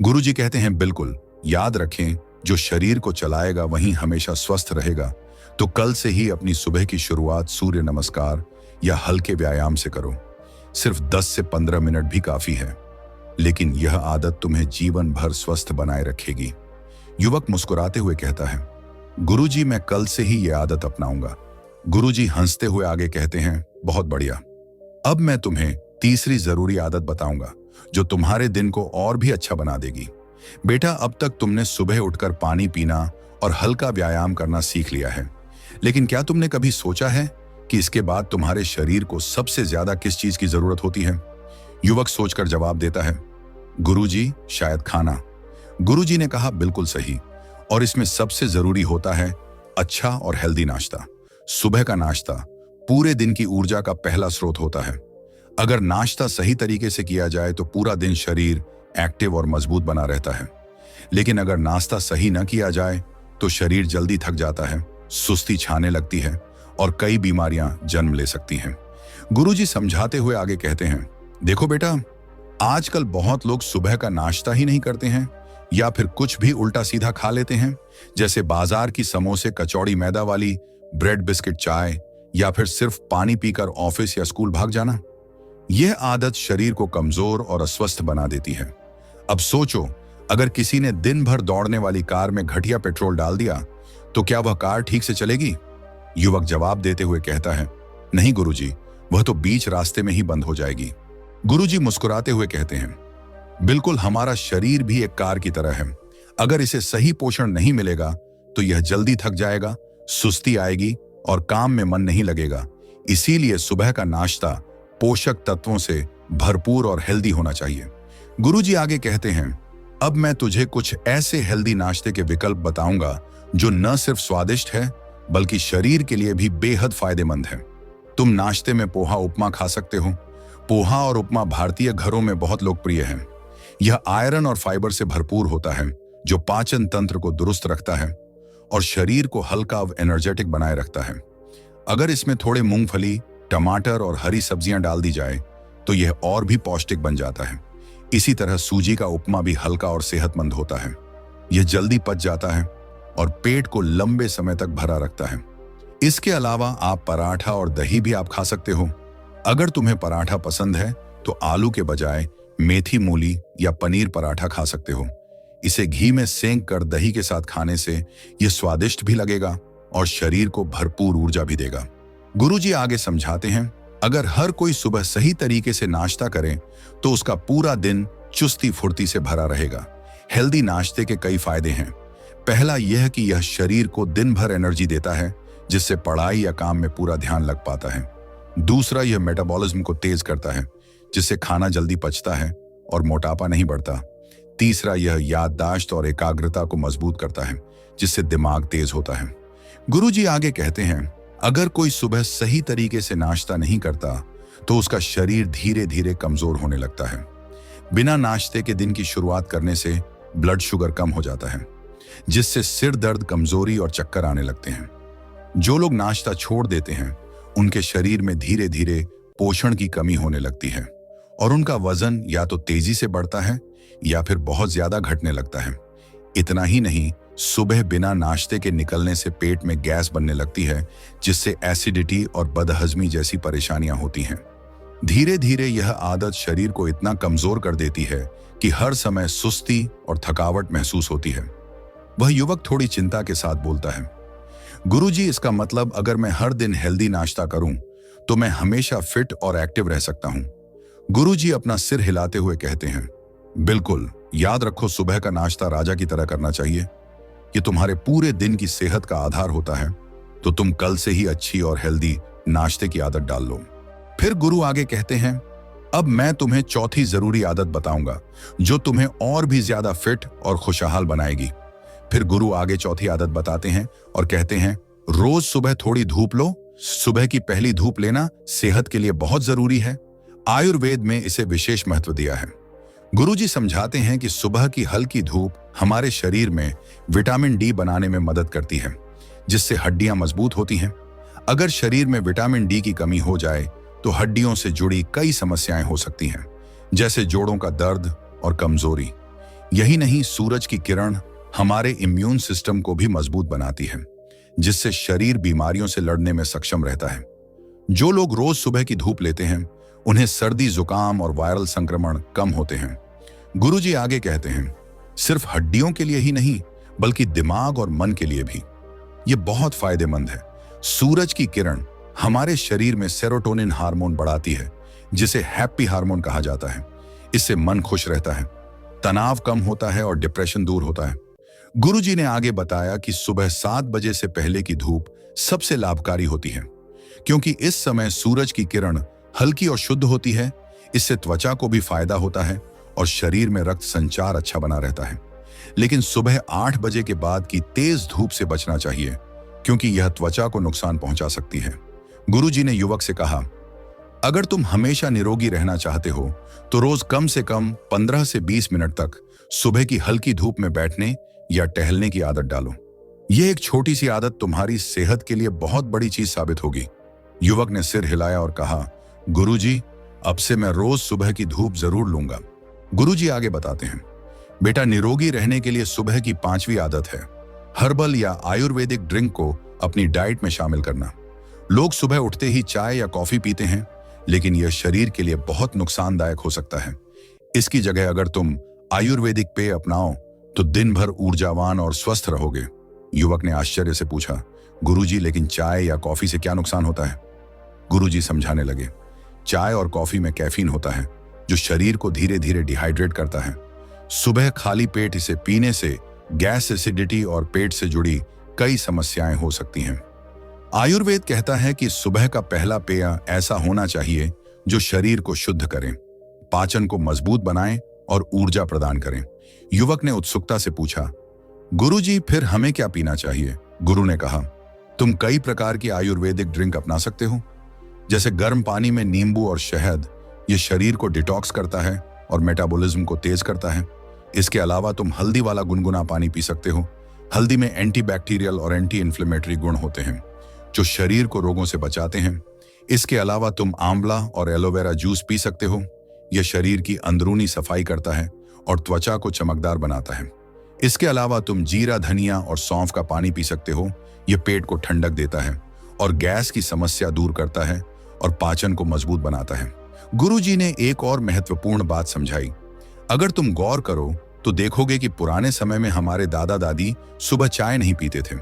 गुरुजी कहते हैं, बिल्कुल। याद रखें, जो शरीर को चलाएगा वही हमेशा स्वस्थ रहेगा। तो कल से ही अपनी सुबह की शुरुआत सूर्य नमस्कार या हल्के व्यायाम से करो। सिर्फ 10 से 15 मिनट भी काफी है, लेकिन यह आदत तुम्हें जीवन भर स्वस्थ बनाए रखेगी। युवक मुस्कुराते हुए कहता है, गुरुजी, मैं कल से ही यह आदत अपनाऊंगा। गुरुजी हंसते हुए आगे कहते हैं, बहुत बढ़िया। अब मैं तुम्हें तीसरी जरूरी आदत बताऊंगा जो तुम्हारे दिन को और भी अच्छा बना देगी। बेटा, अब तक तुमने सुबह उठकर पानी पीना और हल्का व्यायाम करना सीख लिया है, लेकिन क्या तुमने कभी सोचा है कि इसके बाद तुम्हारे शरीर को सबसे ज्यादा किस चीज की जरूरत होती है? युवक सोचकर जवाब देता है, गुरुजी, शायद खाना। गुरुजी ने कहा, बिल्कुल सही, और इसमें सबसे जरूरी होता है अच्छा और हेल्दी नाश्ता। सुबह का नाश्ता पूरे दिन की ऊर्जा का पहला स्रोत होता है। अगर नाश्ता सही तरीके से किया जाए तो पूरा दिन शरीर एक्टिव और मजबूत बना रहता है, लेकिन अगर नाश्ता सही न किया जाए तो शरीर जल्दी थक जाता है, सुस्ती छाने लगती है और कई बीमारियां जन्म ले सकती हैं। गुरुजी समझाते हुए आगे कहते हैं, देखो बेटा, आजकल बहुत लोग सुबह का नाश्ता ही नहीं करते हैं या फिर कुछ भी उल्टा सीधा खा लेते हैं, जैसे बाजार की समोसे, कचौड़ी, मैदा वाली ब्रेड, बिस्किट, चाय, या फिर सिर्फ पानी पीकर ऑफिस या स्कूल भाग जाना। यह आदत शरीर को कमजोर और अस्वस्थ बना देती है। अब सोचो, अगर किसी ने दिन भर दौड़ने वाली कार में घटिया पेट्रोल डाल दिया तो क्या वह कार ठीक से चलेगी? युवक जवाब देते हुए कहता है, नहीं गुरुजी, वह तो बीच रास्ते में ही बंद हो जाएगी। गुरुजी मुस्कुराते हुए कहते हैं, बिल्कुल, हमारा शरीर भी एक कार की तरह है। अगर इसे सही पोषण नहीं मिलेगा तो यह जल्दी थक जाएगा, सुस्ती आएगी और काम में मन नहीं लगेगा। इसीलिए सुबह का नाश्ता पोषक तत्वों से भरपूर और हेल्दी होना चाहिए। गुरुजी आगे कहते हैं, अब मैं तुझे कुछ ऐसे हेल्दी नाश्ते के विकल्प बताऊंगा जो न सिर्फ स्वादिष्ट है बल्कि शरीर के लिए भी बेहद फायदेमंद है। तुम नाश्ते में पोहा, उपमा खा सकते हो। पोहा और उपमा भारतीय घरों में बहुत लोकप्रिय है। यह आयरन और फाइबर से भरपूर होता है, जो पाचन तंत्र को दुरुस्त रखता है और शरीर को हल्का और एनर्जेटिक बनाए रखता है। अगर इसमें थोड़े मूंगफली, टमाटर और हरी सब्जियां डाल दी जाए तो यह और भी पौष्टिक बन जाता है। इसी तरह सूजी का उपमा भी हल्का और सेहतमंद होता है। यह जल्दी पच जाता है और पेट को लंबे समय तक भरा रखता है। इसके अलावा आप पराठा और दही भी आप खा सकते हो। अगर तुम्हें पराठा पसंद है तो आलू के बजाय मेथी मूली या पनीर पराठा खा सकते हो। इसे घी में सेंक कर दही के साथ खाने से यह स्वादिष्ट भी लगेगा और शरीर को भरपूर ऊर्जा भी देगा। गुरुजी आगे समझाते हैं, अगर हर कोई सुबह सही तरीके से नाश्ता करे तो उसका पूरा दिन चुस्ती फुर्ती से भरा रहेगा। हेल्दी नाश्ते के कई फायदे हैं। पहला यह कि यह शरीर को दिन भर एनर्जी देता है, जिससे पढ़ाई या काम में पूरा ध्यान लग पाता है। दूसरा, यह मेटाबॉलिज्म को तेज करता है, जिससे खाना जल्दी पचता है और मोटापा नहीं बढ़ता। तीसरा, यह याददाश्त और एकाग्रता को मजबूत करता है, जिससे दिमाग तेज होता है। गुरुजी आगे कहते हैं, अगर कोई सुबह सही तरीके से नाश्ता नहीं करता तो उसका शरीर धीरे धीरे कमजोर होने लगता है। बिना नाश्ते के दिन की शुरुआत करने से ब्लड शुगर कम हो जाता है, जिससे सिर दर्द, कमजोरी और चक्कर आने लगते हैं। जो लोग नाश्ता छोड़ देते हैं उनके शरीर में धीरे धीरे पोषण की कमी होने लगती है और उनका वजन या तो तेजी से बढ़ता है या फिर बहुत ज्यादा घटने लगता है। इतना ही नहीं, सुबह बिना नाश्ते के निकलने से पेट में गैस बनने लगती है, जिससे एसिडिटी और बदहजमी जैसी परेशानियां होती हैं। धीरे धीरे यह आदत शरीर को इतना कमजोर कर देती है कि हर समय सुस्ती और थकावट महसूस होती है। वह युवक थोड़ी चिंता के साथ बोलता है, गुरुजी, इसका मतलब अगर मैं हर दिन हेल्दी नाश्ता करूं तो मैं हमेशा फिट और एक्टिव रह सकता हूं। गुरुजी अपना सिर हिलाते हुए कहते हैं, बिल्कुल, याद रखो, सुबह का नाश्ता राजा की तरह करना चाहिए। ये तुम्हारे पूरे दिन की सेहत का आधार होता है, तो तुम कल से ही अच्छी और हेल्दी नाश्ते की आदत डाल लो। फिर गुरु आगे कहते हैं, अब मैं तुम्हें चौथी जरूरी आदत बताऊंगा जो तुम्हें और भी ज्यादा फिट और खुशहाल बनाएगी। फिर गुरु आगे चौथी आदत बताते हैं और कहते हैं, रोज सुबह थोड़ी धूप लो। सुबह की पहली धूप लेना सेहत के लिए बहुत जरूरी है। आयुर्वेद में इसे विशेष महत्व दिया है। गुरुजी समझाते हैं कि सुबह की हल्की धूप हमारे शरीर में विटामिन डी बनाने में मदद करती है, जिससे हड्डियां मजबूत होती हैं। अगर शरीर में विटामिन डी की कमी हो जाए तो हड्डियों से जुड़ी कई समस्याएं हो सकती हैं, जैसे जोड़ों का दर्द और कमजोरी। यही नहीं, सूरज की किरण हमारे इम्यून सिस्टम को भी मजबूत बनाती है, जिससे शरीर बीमारियों से लड़ने में सक्षम रहता है। जो लोग रोज सुबह की धूप लेते हैं उन्हें सर्दी, जुकाम और वायरल संक्रमण कम होते हैं। गुरुजी आगे कहते हैं, सिर्फ हड्डियों के लिए ही नहीं बल्कि दिमाग और मन के लिए भी ये बहुत फायदेमंद है। सूरज की किरण हमारे शरीर में सेरोटोनिन हार्मोन बढ़ाती है, जिसे हैप्पी हार्मोन कहा जाता है। इससे मन खुश रहता है, तनाव कम होता है और डिप्रेशन दूर होता है। गुरुजी ने आगे बताया कि सुबह 7 बजे से पहले की धूप सबसे लाभकारी होती है, क्योंकि इस समय सूरज की किरण हल्की और शुद्ध होती है। इससे त्वचा को भी फायदा होता है और शरीर में रक्त संचार अच्छा बना रहता है। लेकिन सुबह 8 बजे के बाद की तेज धूप से बचना चाहिए, क्योंकि यह त्वचा को नुकसान पहुंचा सकती है। गुरुजी ने युवक से कहा, अगर तुम हमेशा निरोगी रहना चाहते हो तो रोज कम से कम 15 से 20 मिनट तक सुबह की हल्की धूप में बैठने या टहलने की आदत डालो। यह एक छोटी सी आदत तुम्हारी सेहत के लिए बहुत बड़ी चीज साबित होगी। युवक ने सिर हिलाया और कहा, गुरुजी, अब से मैं रोज सुबह की धूप जरूर लूंगा। गुरुजी आगे बताते हैं, बेटा, निरोगी रहने के लिए सुबह की 5वीं आदत है हर्बल या आयुर्वेदिक ड्रिंक को अपनी डाइट में शामिल करना। लोग सुबह उठते ही चाय या कॉफी पीते हैं, लेकिन यह शरीर के लिए बहुत नुकसानदायक हो सकता है। इसकी जगह अगर तुम आयुर्वेदिक पेय अपनाओ तो दिन भर ऊर्जावान और स्वस्थ रहोगे। युवक ने आश्चर्य से पूछा, गुरुजी, लेकिन चाय या कॉफी से क्या नुकसान होता है? गुरुजी समझाने लगे, चाय और कॉफी में कैफीन होता है, जो शरीर को धीरे धीरे डिहाइड्रेट करता है। सुबह खाली पेट इसे पीने से गैस, एसिडिटी और पेट से जुड़ी कई समस्याएं हो सकती हैं। आयुर्वेद कहता है कि सुबह का पहला पेय ऐसा होना चाहिए जो शरीर को शुद्ध करें, पाचन को मजबूत बनाएं और ऊर्जा प्रदान करें। युवक ने उत्सुकता से पूछा, गुरुजी, फिर हमें क्या पीना चाहिए? गुरु ने कहा, तुम कई प्रकार की आयुर्वेदिक ड्रिंक अपना सकते हो, जैसे गर्म पानी में नींबू और शहद। यह शरीर को डिटॉक्स करता है और मेटाबॉलिज्म को तेज करता है। इसके अलावा तुम हल्दी वाला गुनगुना पानी पी सकते हो। हल्दी में एंटीबैक्टीरियल और एंटी इन्फ्लेमेटरी गुण होते हैं, जो शरीर को रोगों से बचाते हैं। इसके अलावा तुम आंवला और एलोवेरा जूस पी सकते हो। यह शरीर की अंदरूनी सफाई करता है और त्वचा को चमकदार बनाता है। इसके अलावा तुम जीरा, धनिया और सौंफ का पानी पी सकते हो। यह पेट को ठंडक देता है और गैस की समस्या दूर करता है और पाचन को मजबूत बनाता है। गुरुजी ने एक और महत्वपूर्ण बात समझाई। अगर तुम गौर करो तो देखोगे कि पुराने समय में हमारे दादा दादी सुबह चाय नहीं पीते थे।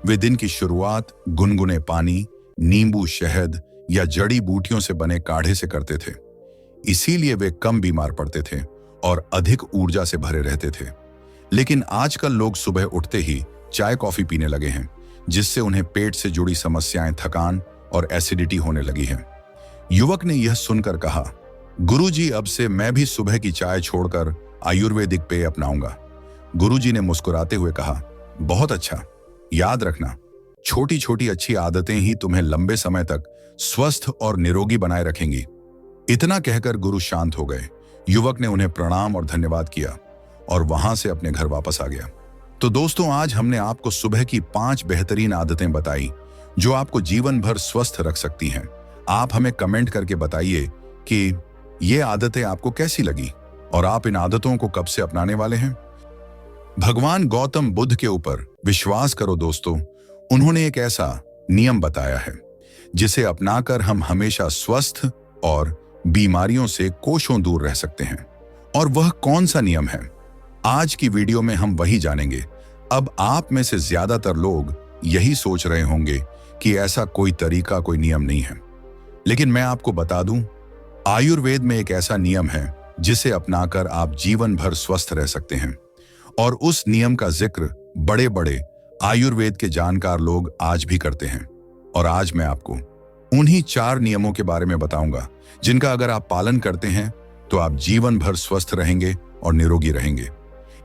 वे दिन की शुरुआत गुनगुने पानी, नींबू, शहद या जड़ी बूटियों से बने काढ़े से करते थे। इसीलिए वे कम बीमार पड़ते थे और अधिक ऊर्जा से भरे रहते थे। लेकिन आजकल लोग सुबह उठते ही चाय कॉफी पीने लगे हैं, जिससे उन्हें पेट से जुड़ी समस्याएं, थकान और एसिडिटी होने लगी है। युवक ने यह सुनकर कहा, गुरुजी, अब से मैं भी सुबह की चाय छोड़कर आयुर्वेदिक पेय अपनाऊंगा। गुरुजी ने मुस्कुराते हुए कहा, बहुत अच्छा। याद रखना, छोटी छोटी अच्छी आदतें ही तुम्हें लंबे समय तक स्वस्थ और निरोगी बनाए रखेंगी। इतना कहकर गुरु शांत हो गए। युवक ने उन्हें प्रणाम और धन्यवाद किया और वहां से अपने घर वापस आ गया। तो दोस्तों, आज हमने आपको सुबह की 5 बेहतरीन आदतें बताई जो आपको जीवन भर स्वस्थ रख सकती हैं। आप हमें कमेंट करके बताइए कि ये आदतें आपको कैसी लगी और आप इन आदतों को कब से अपनाने वाले हैं। भगवान गौतम बुद्ध के ऊपर विश्वास करो दोस्तों, उन्होंने एक ऐसा नियम बताया है जिसे अपनाकर हम हमेशा स्वस्थ और बीमारियों से कोसों दूर रह सकते हैं। और वह कौन सा नियम है? आज की वीडियो में हम वही जानेंगे। अब आप में से ज्यादातर लोग यही सोच रहे होंगे कि ऐसा कोई तरीका, कोई नियम नहीं है। लेकिन मैं आपको बता दूं, आयुर्वेद में एक ऐसा नियम है जिसे अपनाकर आप जीवन भर स्वस्थ रह सकते हैं। और उस नियम का जिक्र बड़े बड़े आयुर्वेद के जानकार लोग आज भी करते हैं। और आज मैं आपको उन्हीं 4 नियमों के बारे में बताऊंगा जिनका अगर आप पालन करते हैं तो आप जीवन भर स्वस्थ रहेंगे और निरोगी रहेंगे।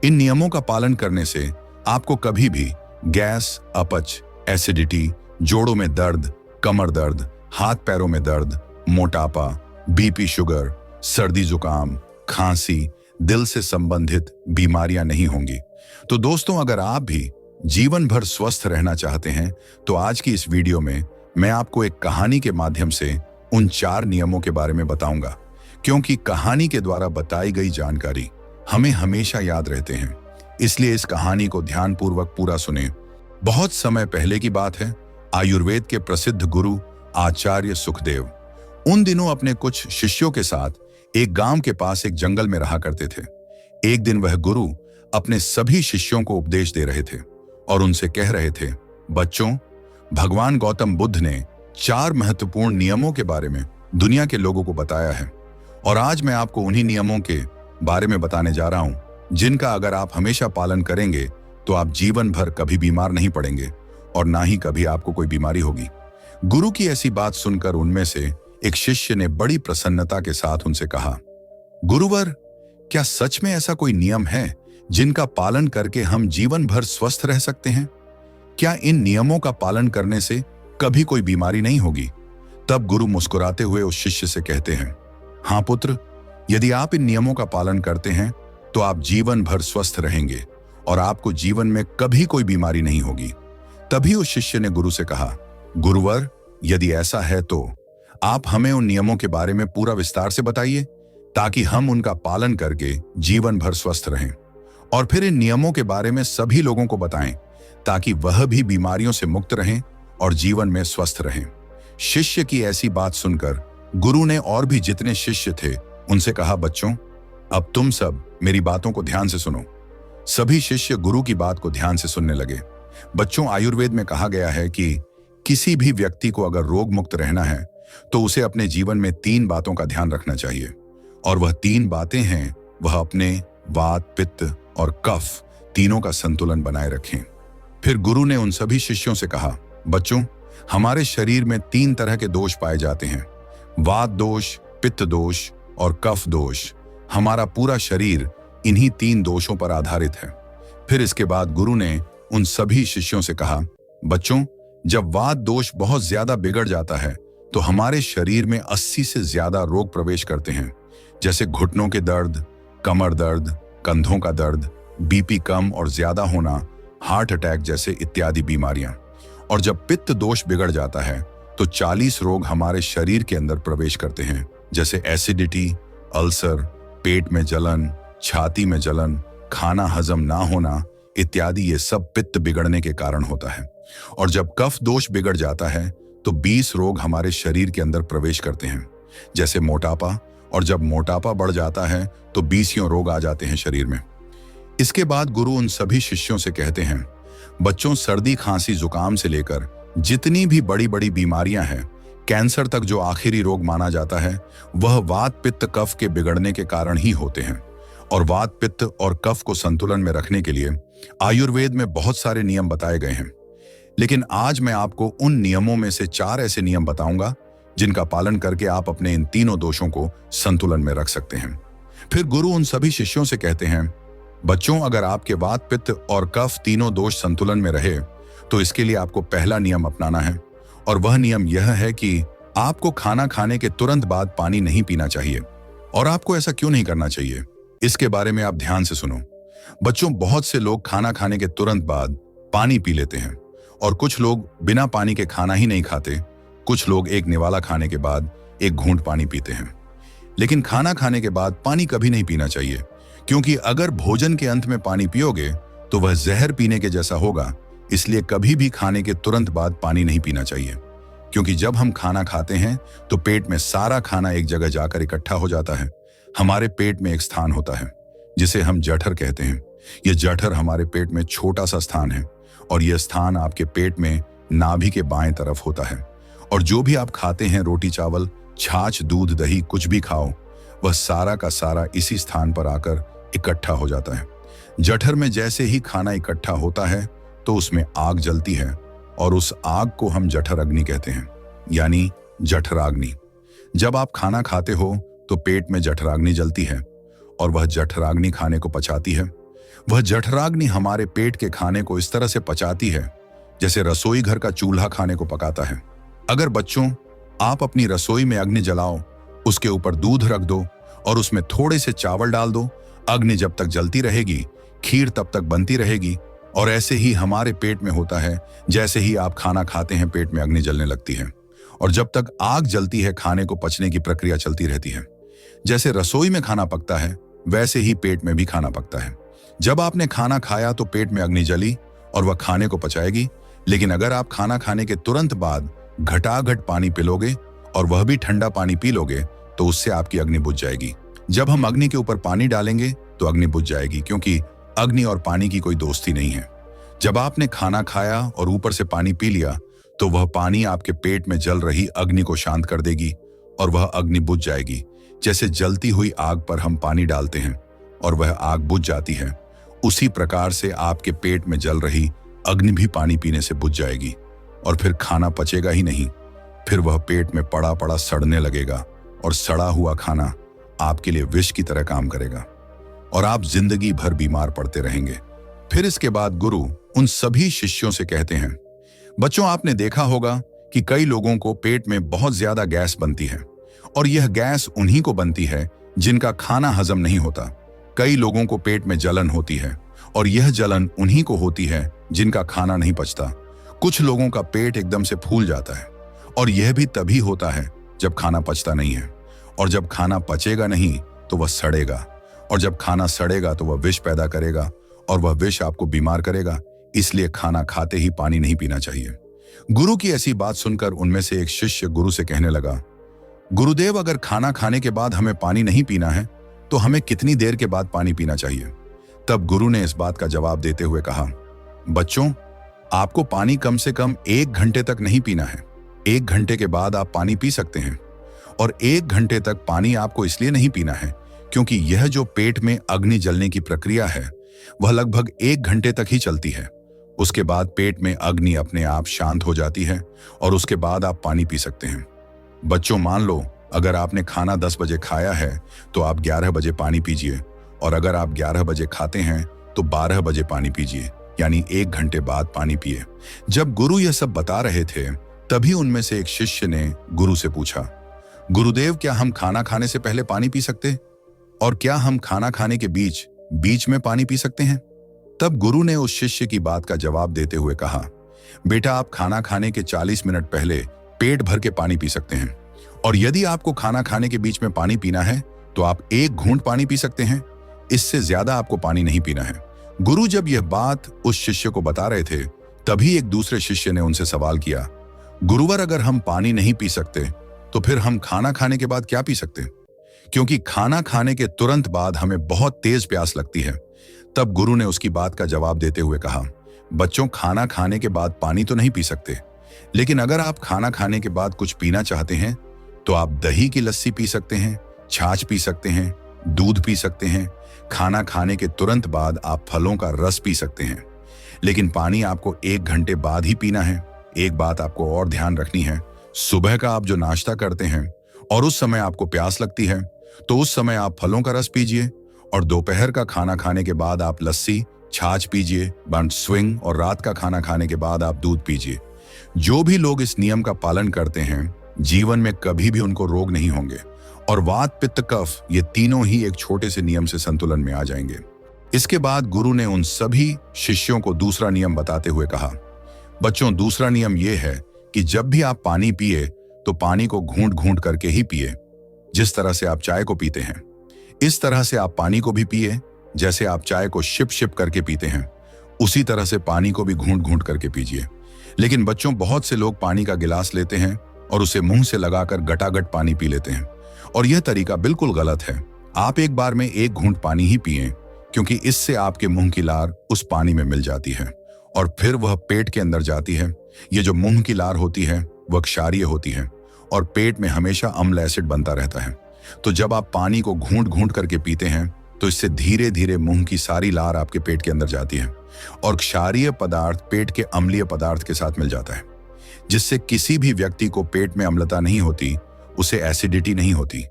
इन नियमों का पालन करने से आपको कभी भी गैस, अपच, एसिडिटी, जोड़ों में दर्द, कमर दर्द, हाथ पैरों में दर्द, मोटापा, बीपी, शुगर, सर्दी जुकाम, खांसी, दिल से संबंधित बीमारियां नहीं होंगी। तो दोस्तों, अगर आप भी जीवन भर स्वस्थ रहना चाहते हैं तो आज की इस वीडियो में मैं आपको एक कहानी के माध्यम से उन 4 नियमों के बारे में बताऊंगा, क्योंकि कहानी के द्वारा बताई गई जानकारी हमें हमेशा याद रहते हैं। इसलिए इस कहानी को ध्यानपूर्वक पूरा सुने। बहुत समय पहले की बात है। आयुर्वेद के प्रसिद्ध गुरु आचार्य सुखदेव उन दिनों अपने कुछ शिष्यों के साथ एक गांव के पास एक जंगल में रहा करते थे। एक दिन वह गुरु अपने सभी शिष्यों को उपदेश दे रहे थे और उनसे कह रहे थे, बच्चों, भगवान गौतम बुद्ध ने 4 महत्वपूर्ण नियमों के बारे में दुनिया के लोगों को बताया है। और आज मैं आपको उन्हीं नियमों के बारे में बताने जा रहा हूं जिनका अगर आप हमेशा पालन करेंगे तो आप जीवन भर कभी बीमार नहीं पड़ेंगे और ना ही कभी आपको कोई बीमारी होगी। गुरु की ऐसी बात सुनकर उनमें से एक शिष्य ने बड़ी प्रसन्नता के साथ उनसे कहा, गुरुवर, क्या सच में ऐसा कोई नियम है जिनका पालन करके हम जीवन भर स्वस्थ रह सकते हैं? क्या इन नियमों का पालन करने से कभी कोई बीमारी नहीं होगी? तब गुरु मुस्कुराते हुए उस शिष्य से कहते हैं, हाँ पुत्र, यदि आप इन नियमों का पालन करते हैं तो आप जीवन भर स्वस्थ रहेंगे और आपको जीवन में कभी कोई बीमारी नहीं होगी। तभी उस शिष्य ने गुरु से कहा, गुरुवर, यदि ऐसा है तो आप हमें उन नियमों के बारे में पूरा विस्तार से बताइए ताकि हम उनका पालन करके जीवन भर स्वस्थ रहें। और फिर इन नियमों के बारे में सभी लोगों को बताएं ताकि वह भी बीमारियों से मुक्त रहें और जीवन में स्वस्थ रहें। शिष्य की ऐसी बात सुनकर गुरु ने और भी जितने शिष्य थे उनसे कहा, बच्चों, अब तुम सब मेरी बातों को ध्यान से सुनो। सभी शिष्य गुरु की बात को ध्यान से सुनने लगे। बच्चों, आयुर्वेद में कहा गया है कि किसी भी व्यक्ति को अगर रोग मुक्त रहना है तो उसे अपने जीवन में 3 बातों का ध्यान रखना चाहिए। और वह 3 बातें हैं, वह अपने वात, पित्त और कफ तीनों का संतुलन बनाए रखें। फिर गुरु ने उन सभी शिष्यों से कहा, बच्चों, हमारे शरीर में 3 तरह के दोष पाए जाते हैं, वात दोष, पित्त दोष और कफ दोष। हमारा पूरा शरीर इन्हीं 3 दोषों पर आधारित है। फिर इसके बाद गुरु ने उन सभी शिष्यों से कहा, बच्चों, जब वात दोष बहुत ज्यादा बिगड़ जाता है तो हमारे शरीर में 80 से ज्यादा रोग प्रवेश करते हैं, जैसे घुटनों के दर्द, कमर दर्द, कंधों का दर्द, बीपी कम और ज्यादा होना, हार्ट अटैक जैसे इत्यादि बीमारियां। और जब पित्त दोष बिगड़ जाता है तो 40 रोग हमारे शरीर के अंदर प्रवेश करते हैं, जैसे एसिडिटी, अल्सर, पेट में जलन, छाती में जलन, खाना हजम ना होना इत्यादि। ये सब पित्त बिगड़ने के कारण होता है। और जब कफ दोष बिगड़ जाता है तो 20 रोग हमारे शरीर के अंदर प्रवेश करते हैं, जैसे मोटापा और जब मोटापा बढ़ जाता है तो बीसियों रोग आ जाते हैं शरीर में। इसके बाद गुरु उन सभी शिष्यों से कहते हैं, बच्चों, सर्दी खांसी जुकाम से लेकर जितनी भी बड़ी बड़ी बीमारियां हैं, कैंसर तक जो आखिरी रोग माना जाता है, वह वात पित्त कफ के बिगड़ने के कारण ही होते हैं। और वात पित्त और कफ को संतुलन में रखने के लिए आयुर्वेद में बहुत सारे नियम बताए गए हैं। लेकिन आज मैं आपको उन नियमों में से 4 ऐसे नियम बताऊंगा जिनका पालन करके आप अपने इन तीनों दोषों को संतुलन में रख सकते हैं। फिर गुरु उन सभी शिष्यों से कहते हैं, बच्चों, अगर आपके वात पित्त और कफ तीनों दोष संतुलन में रहे तो इसके लिए आपको पहला नियम अपनाना है। और वह नियम यह है कि आपको खाना खाने के तुरंत बाद पानी नहीं पीना चाहिए। और आपको ऐसा क्यों नहीं करना चाहिए, इसके बारे में आप ध्यान से सुनो। बच्चों, बहुत से लोग खाना खाने के तुरंत बाद पानी पी लेते हैं और कुछ लोग बिना पानी के खाना ही नहीं खाते। कुछ लोग एक निवाला खाने के बाद एक घूंट पानी पीते हैं। लेकिन खाना खाने के बाद पानी कभी नहीं पीना चाहिए, क्योंकि अगर भोजन के अंत में पानी पियोगे तो वह जहर पीने के जैसा होगा। इसलिए कभी भी खाने के तुरंत बाद पानी नहीं पीना चाहिए, क्योंकि जब हम खाना खाते हैं तो पेट में सारा खाना एक जगह जाकर इकट्ठा हो जाता है। हमारे पेट में एक स्थान होता है जिसे हम जठर कहते हैं। यह जठर हमारे पेट में छोटा सा स्थान है और यह स्थान आपके पेट में नाभि के बाएं तरफ होता है। और जो भी आप खाते हैं, रोटी चावल, छाछ, दूध, दही, कुछ भी खाओ, वह सारा का सारा इसी स्थान पर आकर इकट्ठा हो जाता है। जठर में जैसे ही खाना इकट्ठा होता है तो उसमें आग जलती है और उस आग को हम जठर अग्नि कहते हैं, यानी जठराग्नि। जब आप खाना खाते हो तो पेट में जठराग्नि जलती है और वह जठराग्नि खाने को पचाती है। वह जठराग्नि हमारे पेट के खाने को इस तरह से पचाती है जैसे रसोई घर का चूल्हा खाने को पकाता है। अगर बच्चों, आप अपनी रसोई में अग्नि जलाओ, उसके ऊपर दूध रख दो और उसमें थोड़े से चावल डाल दो, अग्नि जब तक जलती रहेगी, खीर तब तक बनती रहेगी। और ऐसे ही हमारे पेट में होता है। जैसे ही आप खाना खाते हैं, पेट में अग्नि जलने लगती है और जब तक आग जलती है, खाने को पचने की प्रक्रिया चलती रहती है। जैसे रसोई में खाना पकता है, वैसे ही पेट में भी खाना पकता है। जब आपने खाना खाया तो पेट में अग्नि जली और वह खाने को पचाएगी। लेकिन अगर आप खाना खाने के तुरंत बाद घटाघट पानी पिलोगे और वह भी ठंडा पानी पी लोगे तो उससे आपकी अग्नि बुझ जाएगी। जब हम अग्नि के ऊपर पानी डालेंगे तो अग्नि बुझ जाएगी, क्योंकि अग्नि और पानी की कोई दोस्ती नहीं है। जब आपने खाना खाया और ऊपर से पानी पी लिया तो वह पानी आपके पेट में जल रही अग्नि को शांत कर देगी और वह अग्नि बुझ जाएगी। जैसे जलती हुई आग पर हम पानी डालते हैं और वह आग बुझ जाती है, उसी प्रकार से आपके पेट में जल रही अग्नि भी पानी पीने से बुझ जाएगी और फिर खाना पचेगा ही नहीं। फिर वह पेट में पड़ा पड़ा सड़ने लगेगा और सड़ा हुआ खाना आपके लिए विष की तरह काम करेगा और आप जिंदगी भर बीमार पड़ते रहेंगे। फिर इसके बाद गुरु उन सभी शिष्यों से कहते हैं, बच्चों, आपने देखा होगा कि कई लोगों को पेट में बहुत ज्यादा गैस बनती है और यह गैस उन्हीं को बनती है जिनका खाना हजम नहीं होता। कई लोगों को पेट में जलन होती है और यह जलन उन्हीं को होती है जिनका खाना नहीं पचता। कुछ लोगों का पेट एकदम से फूल जाता है और यह भी तभी होता है जब खाना पचता नहीं है। और जब खाना पचेगा नहीं तो वह सड़ेगा और जब खाना सड़ेगा तो वह विष पैदा करेगा और वह विष आपको बीमार करेगा। इसलिए खाना खाते ही पानी नहीं पीना चाहिए। गुरु की ऐसी बात सुनकर उनमें से एक शिष्य गुरु से कहने लगा, गुरुदेव, अगर खाना खाने के बाद हमें पानी नहीं पीना है तो हमें कितनी देर के बाद पानी पीना चाहिए? तब गुरु ने इस बात का जवाब देते हुए कहा, बच्चों, आपको पानी कम से कम 1 घंटे तक नहीं पीना है। 1 घंटे के बाद आप पानी पी सकते हैं और 1 घंटे तक पानी आपको इसलिए नहीं पीना है क्योंकि यह जो पेट में अग्नि जलने की प्रक्रिया है वह लगभग 1 घंटे तक ही चलती है। उसके बाद पेट में अग्नि अपने आप शांत हो जाती है और उसके बाद आप पानी पी सकते हैं। बच्चों, मान लो अगर आपने खाना 10 बजे खाया है तो आप 11 बजे पानी पीजिए और अगर आप 11 बजे खाते हैं तो 12 बजे पानी पीजिए, यानी 1 घंटे बाद पानी पिए। जब गुरु यह सब बता रहे थे तभी उनमें से एक शिष्य ने गुरु से पूछा, गुरुदेव, क्या हम खाना खाने से पहले पानी पी सकते और क्या हम खाना खाने के बीच में पानी पी सकते हैं? तब गुरु ने उस शिष्य की बात का जवाब देते हुए कहा, बेटा, आप खाना खाने के 40 मिनट पहले पेट भर के पानी पी सकते हैं और यदि आपको खाना खाने के बीच में पानी पीना है तो आप 1 घूंट पानी पी सकते हैं। इससे ज्यादा आपको पानी नहीं पीना है। गुरु जब यह बात उस शिष्य को बता रहे थे तभी एक दूसरे शिष्य ने उनसे सवाल किया, गुरुवर, अगर हम पानी नहीं पी सकते तो फिर हम खाना खाने के बाद क्या पी सकते? क्योंकि खाना खाने के तुरंत बाद हमें बहुत तेज प्यास लगती है। तब गुरु ने उसकी बात का जवाब देते हुए कहा, बच्चों, खाना खाने के बाद पानी तो नहीं पी सकते, लेकिन अगर आप खाना खाने के बाद कुछ पीना चाहते हैं तो आप दही की लस्सी पी सकते हैं, छाछ पी सकते हैं, दूध पी सकते हैं। खाना खाने के तुरंत बाद आप फलों का रस पी सकते हैं, लेकिन पानी आपको 1 घंटे बाद ही पीना है। एक बात आपको और ध्यान रखनी है, सुबह का आप जो नाश्ता करते हैं और उस समय आपको प्यास लगती है तो उस समय आप फलों का रस पीजिए, और दोपहर का खाना खाने के बाद आप लस्सी, छाछ पीजिए, बंट स्विंग, और रात का खाना खाने के बाद आप दूध पीजिए। जो भी लोग इस नियम का पालन करते हैं, जीवन में कभी भी उनको रोग नहीं होंगे, और वात, पित्त, कफ ये तीनों ही एक छोटे से नियम से संतुलन में आ जाएंगे। इसके बाद गुरु ने उन सभी शिष्यों को दूसरा नियम बताते हुए कहा, बच्चों, दूसरा नियम यह है कि जब भी आप पानी पिए तो पानी को घूंट घूंट करके ही पिए। जिस तरह से आप चाय को पीते हैं, इस तरह से आप पानी को भी पिए। जैसे आप चाय को शिप शिप करके पीते हैं, उसी तरह से पानी को भी घूंट घूंट करके पीजिए। लेकिन बच्चों, बहुत से लोग पानी का गिलास लेते हैं और उसे मुंह से लगाकर गटागट पानी पी लेते हैं, और यह तरीका बिल्कुल गलत है। आप एक बार में 1 घूंट पानी ही पिएं, क्योंकि इससे आपके मुंह की लार उस पानी में मिल जाती है और फिर वह पेट के अंदर जाती है। ये जो मुंह की लार होती है वह क्षारीय होती है और पेट में हमेशा अम्ल एसिड बनता रहता है। तो जब आप पानी को घूंट घूंट करके पीते हैं तो इससे धीरे धीरे मुंह की सारी लार आपके पेट के अंदर जाती है और क्षारीय पदार्थ पेट के अम्लीय पदार्थ के साथ मिल जाता है, जिससे किसी भी व्यक्ति को पेट में अम्लता नहीं होती, उसे एसिडिटी नहीं होती।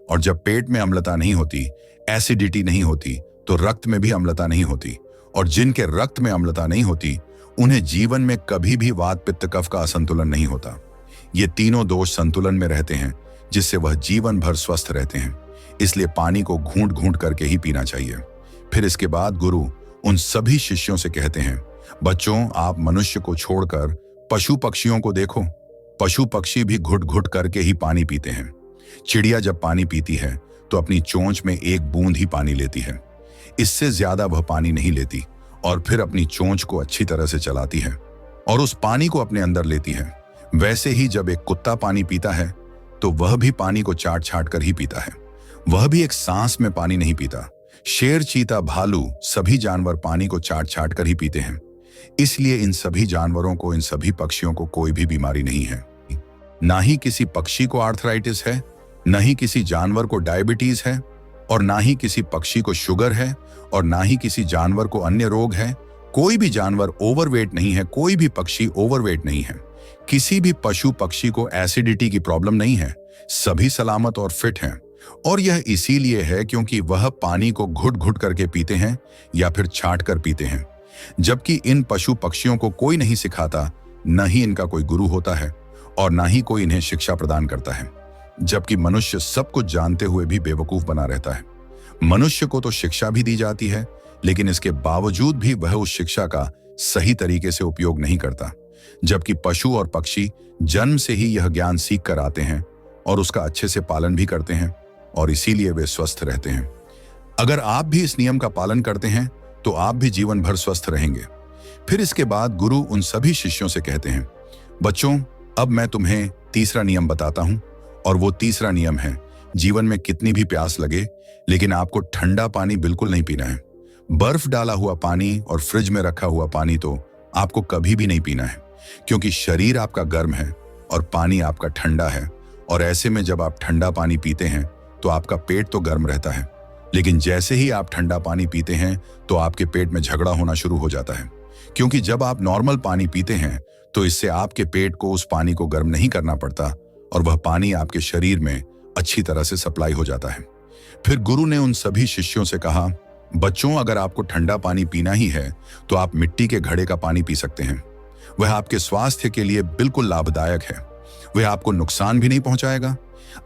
और जब पेट में अम्लता नहीं होती, एसिडिटी नहीं होती, तो रक्त में भी अम्लता नहीं होती, और जिनके रक्त में अम्लता नहीं होती उन्हें जीवन में कभी भी वात, पित्त, कफ का असंतुलन नहीं होता। ये तीनों दोष संतुलन में रहते हैं, जिससे वह जीवन भर स्वस्थ रहते हैं। इसलिए पानी को घूंट घूंट करके ही पीना चाहिए। फिर इसके बाद गुरु उन सभी शिष्यों से कहते हैं, बच्चों, आप मनुष्य को छोड़कर पशु पक्षियों को देखो। पशु पक्षी भी घुट घुट करके ही पानी पीते हैं। चिड़िया जब पानी पीती है तो अपनी चोंच में 1 बूंद ही पानी लेती है, इससे ज्यादा वह पानी नहीं लेती, और फिर अपनी चोंच को अच्छी तरह से चलाती है और उस पानी को अपने अंदर लेती है। वैसे ही जब एक कुत्ता पानी पीता है तो वह भी पानी को चाट छाट कर ही पीता है। वह भी एक सांस में पानी नहीं पीता। शेर, चीता, भालू सभी जानवर पानी को चाट छाट कर ही पीते हैं। इसलिए इन सभी जानवरों को, इन सभी पक्षियों को कोई भी बीमारी नहीं है। ना ही किसी पक्षी को आर्थराइटिस है, न ही किसी जानवर को डायबिटीज है, और ना ही किसी पक्षी को शुगर है, और ना ही किसी जानवर को अन्य रोग है। कोई भी जानवर ओवरवेट नहीं है, कोई भी पक्षी ओवरवेट नहीं है, किसी भी पशु पक्षी को एसिडिटी की प्रॉब्लम नहीं है। सभी सलामत और फिट हैं, और यह इसीलिए है क्योंकि वह पानी को घुट घुट करके पीते हैं या फिर छाट कर पीते हैं। जबकि इन पशु पक्षियों को कोई नहीं सिखाता, न ही इनका कोई गुरु होता है और न ही कोई इन्हें शिक्षा प्रदान करता है। जबकि मनुष्य सब कुछ जानते हुए भी बेवकूफ बना रहता है। मनुष्य को तो शिक्षा भी दी जाती है, लेकिन इसके बावजूद भी वह उस शिक्षा का सही तरीके से उपयोग नहीं करता। जबकि पशु और पक्षी जन्म से ही यह ज्ञान सीख कर आते हैं और उसका अच्छे से पालन भी करते हैं, और इसीलिए वे स्वस्थ रहते हैं। अगर आप भी इस नियम का पालन करते हैं तो आप भी जीवन भर स्वस्थ रहेंगे। फिर इसके बाद गुरु उन सभी शिष्यों से कहते हैं, बच्चों, अब मैं तुम्हें तीसरा नियम बताता हूं, और वो तीसरा नियम है, जीवन में कितनी भी प्यास लगे लेकिन आपको ठंडा पानी बिल्कुल नहीं पीना है। बर्फ डाला हुआ पानी और फ्रिज में रखा हुआ पानी तो आपको कभी भी नहीं पीना है, क्योंकि शरीर आपका गर्म है और पानी आपका ठंडा है। और ऐसे में जब आप ठंडा पानी पीते हैं तो आपका पेट तो गर्म रहता है, लेकिन जैसे ही आप ठंडा पानी पीते हैं तो आपके पेट में झगड़ा होना शुरू हो जाता है। क्योंकि जब आप नॉर्मल पानी पीते हैं तो इससे आपके पेट को उस पानी को गर्म नहीं करना पड़ता और वह पानी आपके शरीर में अच्छी तरह से सप्लाई हो जाता है। फिर गुरु ने उन सभी शिष्यों से कहा, बच्चों, अगर आपको ठंडा पानी पीना ही है तो आप मिट्टी के घड़े का पानी पी सकते हैं। वह आपके स्वास्थ्य के लिए बिल्कुल लाभदायक है, वह आपको नुकसान भी नहीं पहुंचाएगा।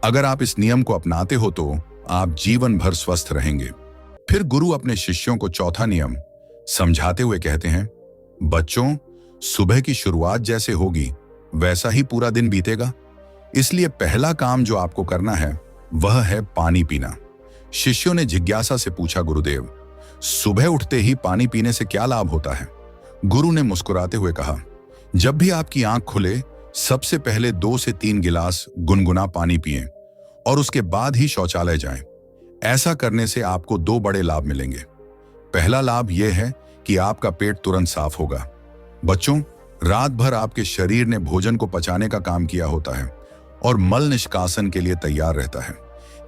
अगर आप इस नियम को अपनाते हो तो आप जीवन भर स्वस्थ रहेंगे। फिर गुरु अपने शिष्यों को चौथा नियम समझाते हुए कहते हैं, बच्चों, सुबह की शुरुआत जैसे होगी वैसा ही पूरा दिन बीतेगा। इसलिए पहला काम जो आपको करना है वह है पानी पीना। शिष्यों ने जिज्ञासा से पूछा, गुरुदेव, सुबह उठते ही पानी पीने से क्या लाभ होता है? गुरु ने मुस्कुराते हुए कहा, जब भी आपकी आंख खुले सबसे पहले 2 से 3 गिलास गुनगुना पानी पिएं और उसके बाद ही शौचालय जाएं। ऐसा करने से आपको दो बड़े लाभ मिलेंगे। पहला लाभ यह है कि आपका पेट तुरंत साफ होगा। बच्चों, रात भर आपके शरीर ने भोजन को पचाने का काम किया होता है और मल निष्कासन के लिए तैयार रहता है।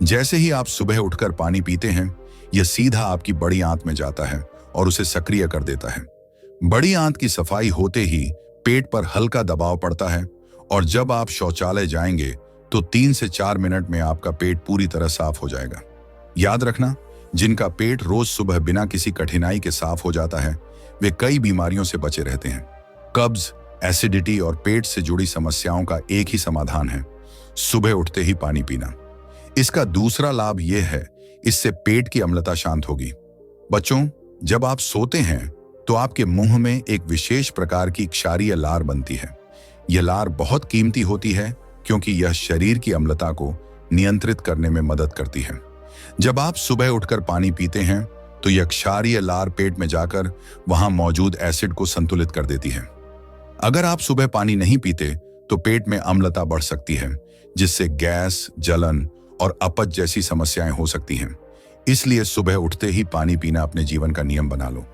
जैसे ही आप सुबह उठकर पानी पीते हैं, यह सीधा आपकी बड़ी आंत में जाता है और उसे सक्रिय कर देता है। बड़ी आंत की सफाई होते ही पेट पर हल्का दबाव पड़ता है और जब आप शौचालय जाएंगे तो 3 से 4 मिनट में आपका पेट पूरी तरह साफ हो जाएगा। याद रखना, जिनका पेट रोज सुबह बिना किसी कठिनाई के साफ हो जाता है, वे कई बीमारियों से बचे रहते हैं। कब्ज, एसिडिटी और पेट से जुड़ी समस्याओं का एक ही समाधान है, सुबह उठते ही पानी पीना। इसका दूसरा लाभ यह है, इससे पेट की अम्लता शांत होगी। बच्चों, जब आप सोते हैं तो आपके मुंह में एक विशेष प्रकार की क्षारीय लार बनती है। यह लार बहुत कीमती होती है क्योंकि यह शरीर की अम्लता को नियंत्रित करने में मदद करती है। जब आप सुबह उठकर पानी पीते हैं तो यह क्षारीय लार पेट में जाकर वहां मौजूद एसिड को संतुलित कर देती है। अगर आप सुबह पानी नहीं पीते तो पेट में अम्लता बढ़ सकती है, जिससे गैस, जलन और अपच जैसी समस्याएं हो सकती हैं। इसलिए सुबह उठते ही पानी पीना अपने जीवन का नियम बना लो।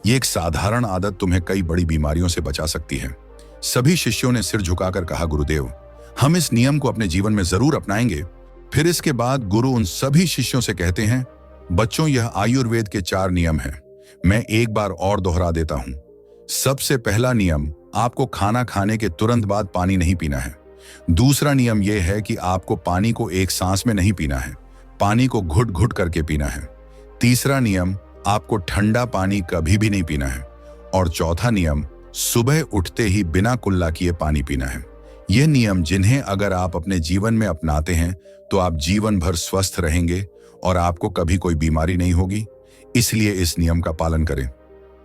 ये एक साधारण आदत तुम्हें कई बड़ी बीमारियों से बचा सकती है। सभी शिष्यों ने सिर झुकाकर कहा, गुरुदेव, हम इस नियम को अपने जीवन में जरूर अपनाएंगे। फिर इसके बाद गुरु उन सभी शिष्यों से कहते हैं, बच्चों, यह आयुर्वेद के 4 नियम हैं। मैं एक बार और दोहरा देता हूं। सबसे पहला नियम, आपको खाना खाने के तुरंत बाद पानी नहीं पीना है। दूसरा नियम यह है कि आपको पानी को एक सांस में नहीं पीना है, पानी को घुट घुट करके पीना है। तीसरा नियम, आपको ठंडा पानी कभी भी नहीं पीना है। और चौथा नियम, सुबह उठते ही बिना कुल्ला किए पानी पीना है। ये नियम जिन्हें अगर आप अपने जीवन में अपनाते हैं तो आप जीवन भर स्वस्थ रहेंगे और आपको कभी कोई बीमारी नहीं होगी। इसलिए इस नियम का पालन करें।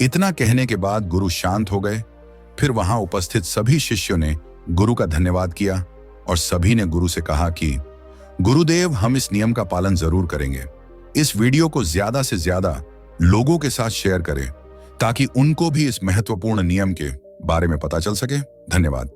इतना कहने के बाद गुरु शांत हो गए। फिर वहां उपस्थित सभी शिष्यों ने गुरु का धन्यवाद किया और सभी ने गुरु से कहा कि गुरुदेव, हम इस नियम का पालन जरूर करेंगे। इस वीडियो को ज्यादा से ज्यादा लोगों के साथ शेयर करें ताकि उनको भी इस महत्वपूर्ण नियम के बारे में पता चल सके। धन्यवाद।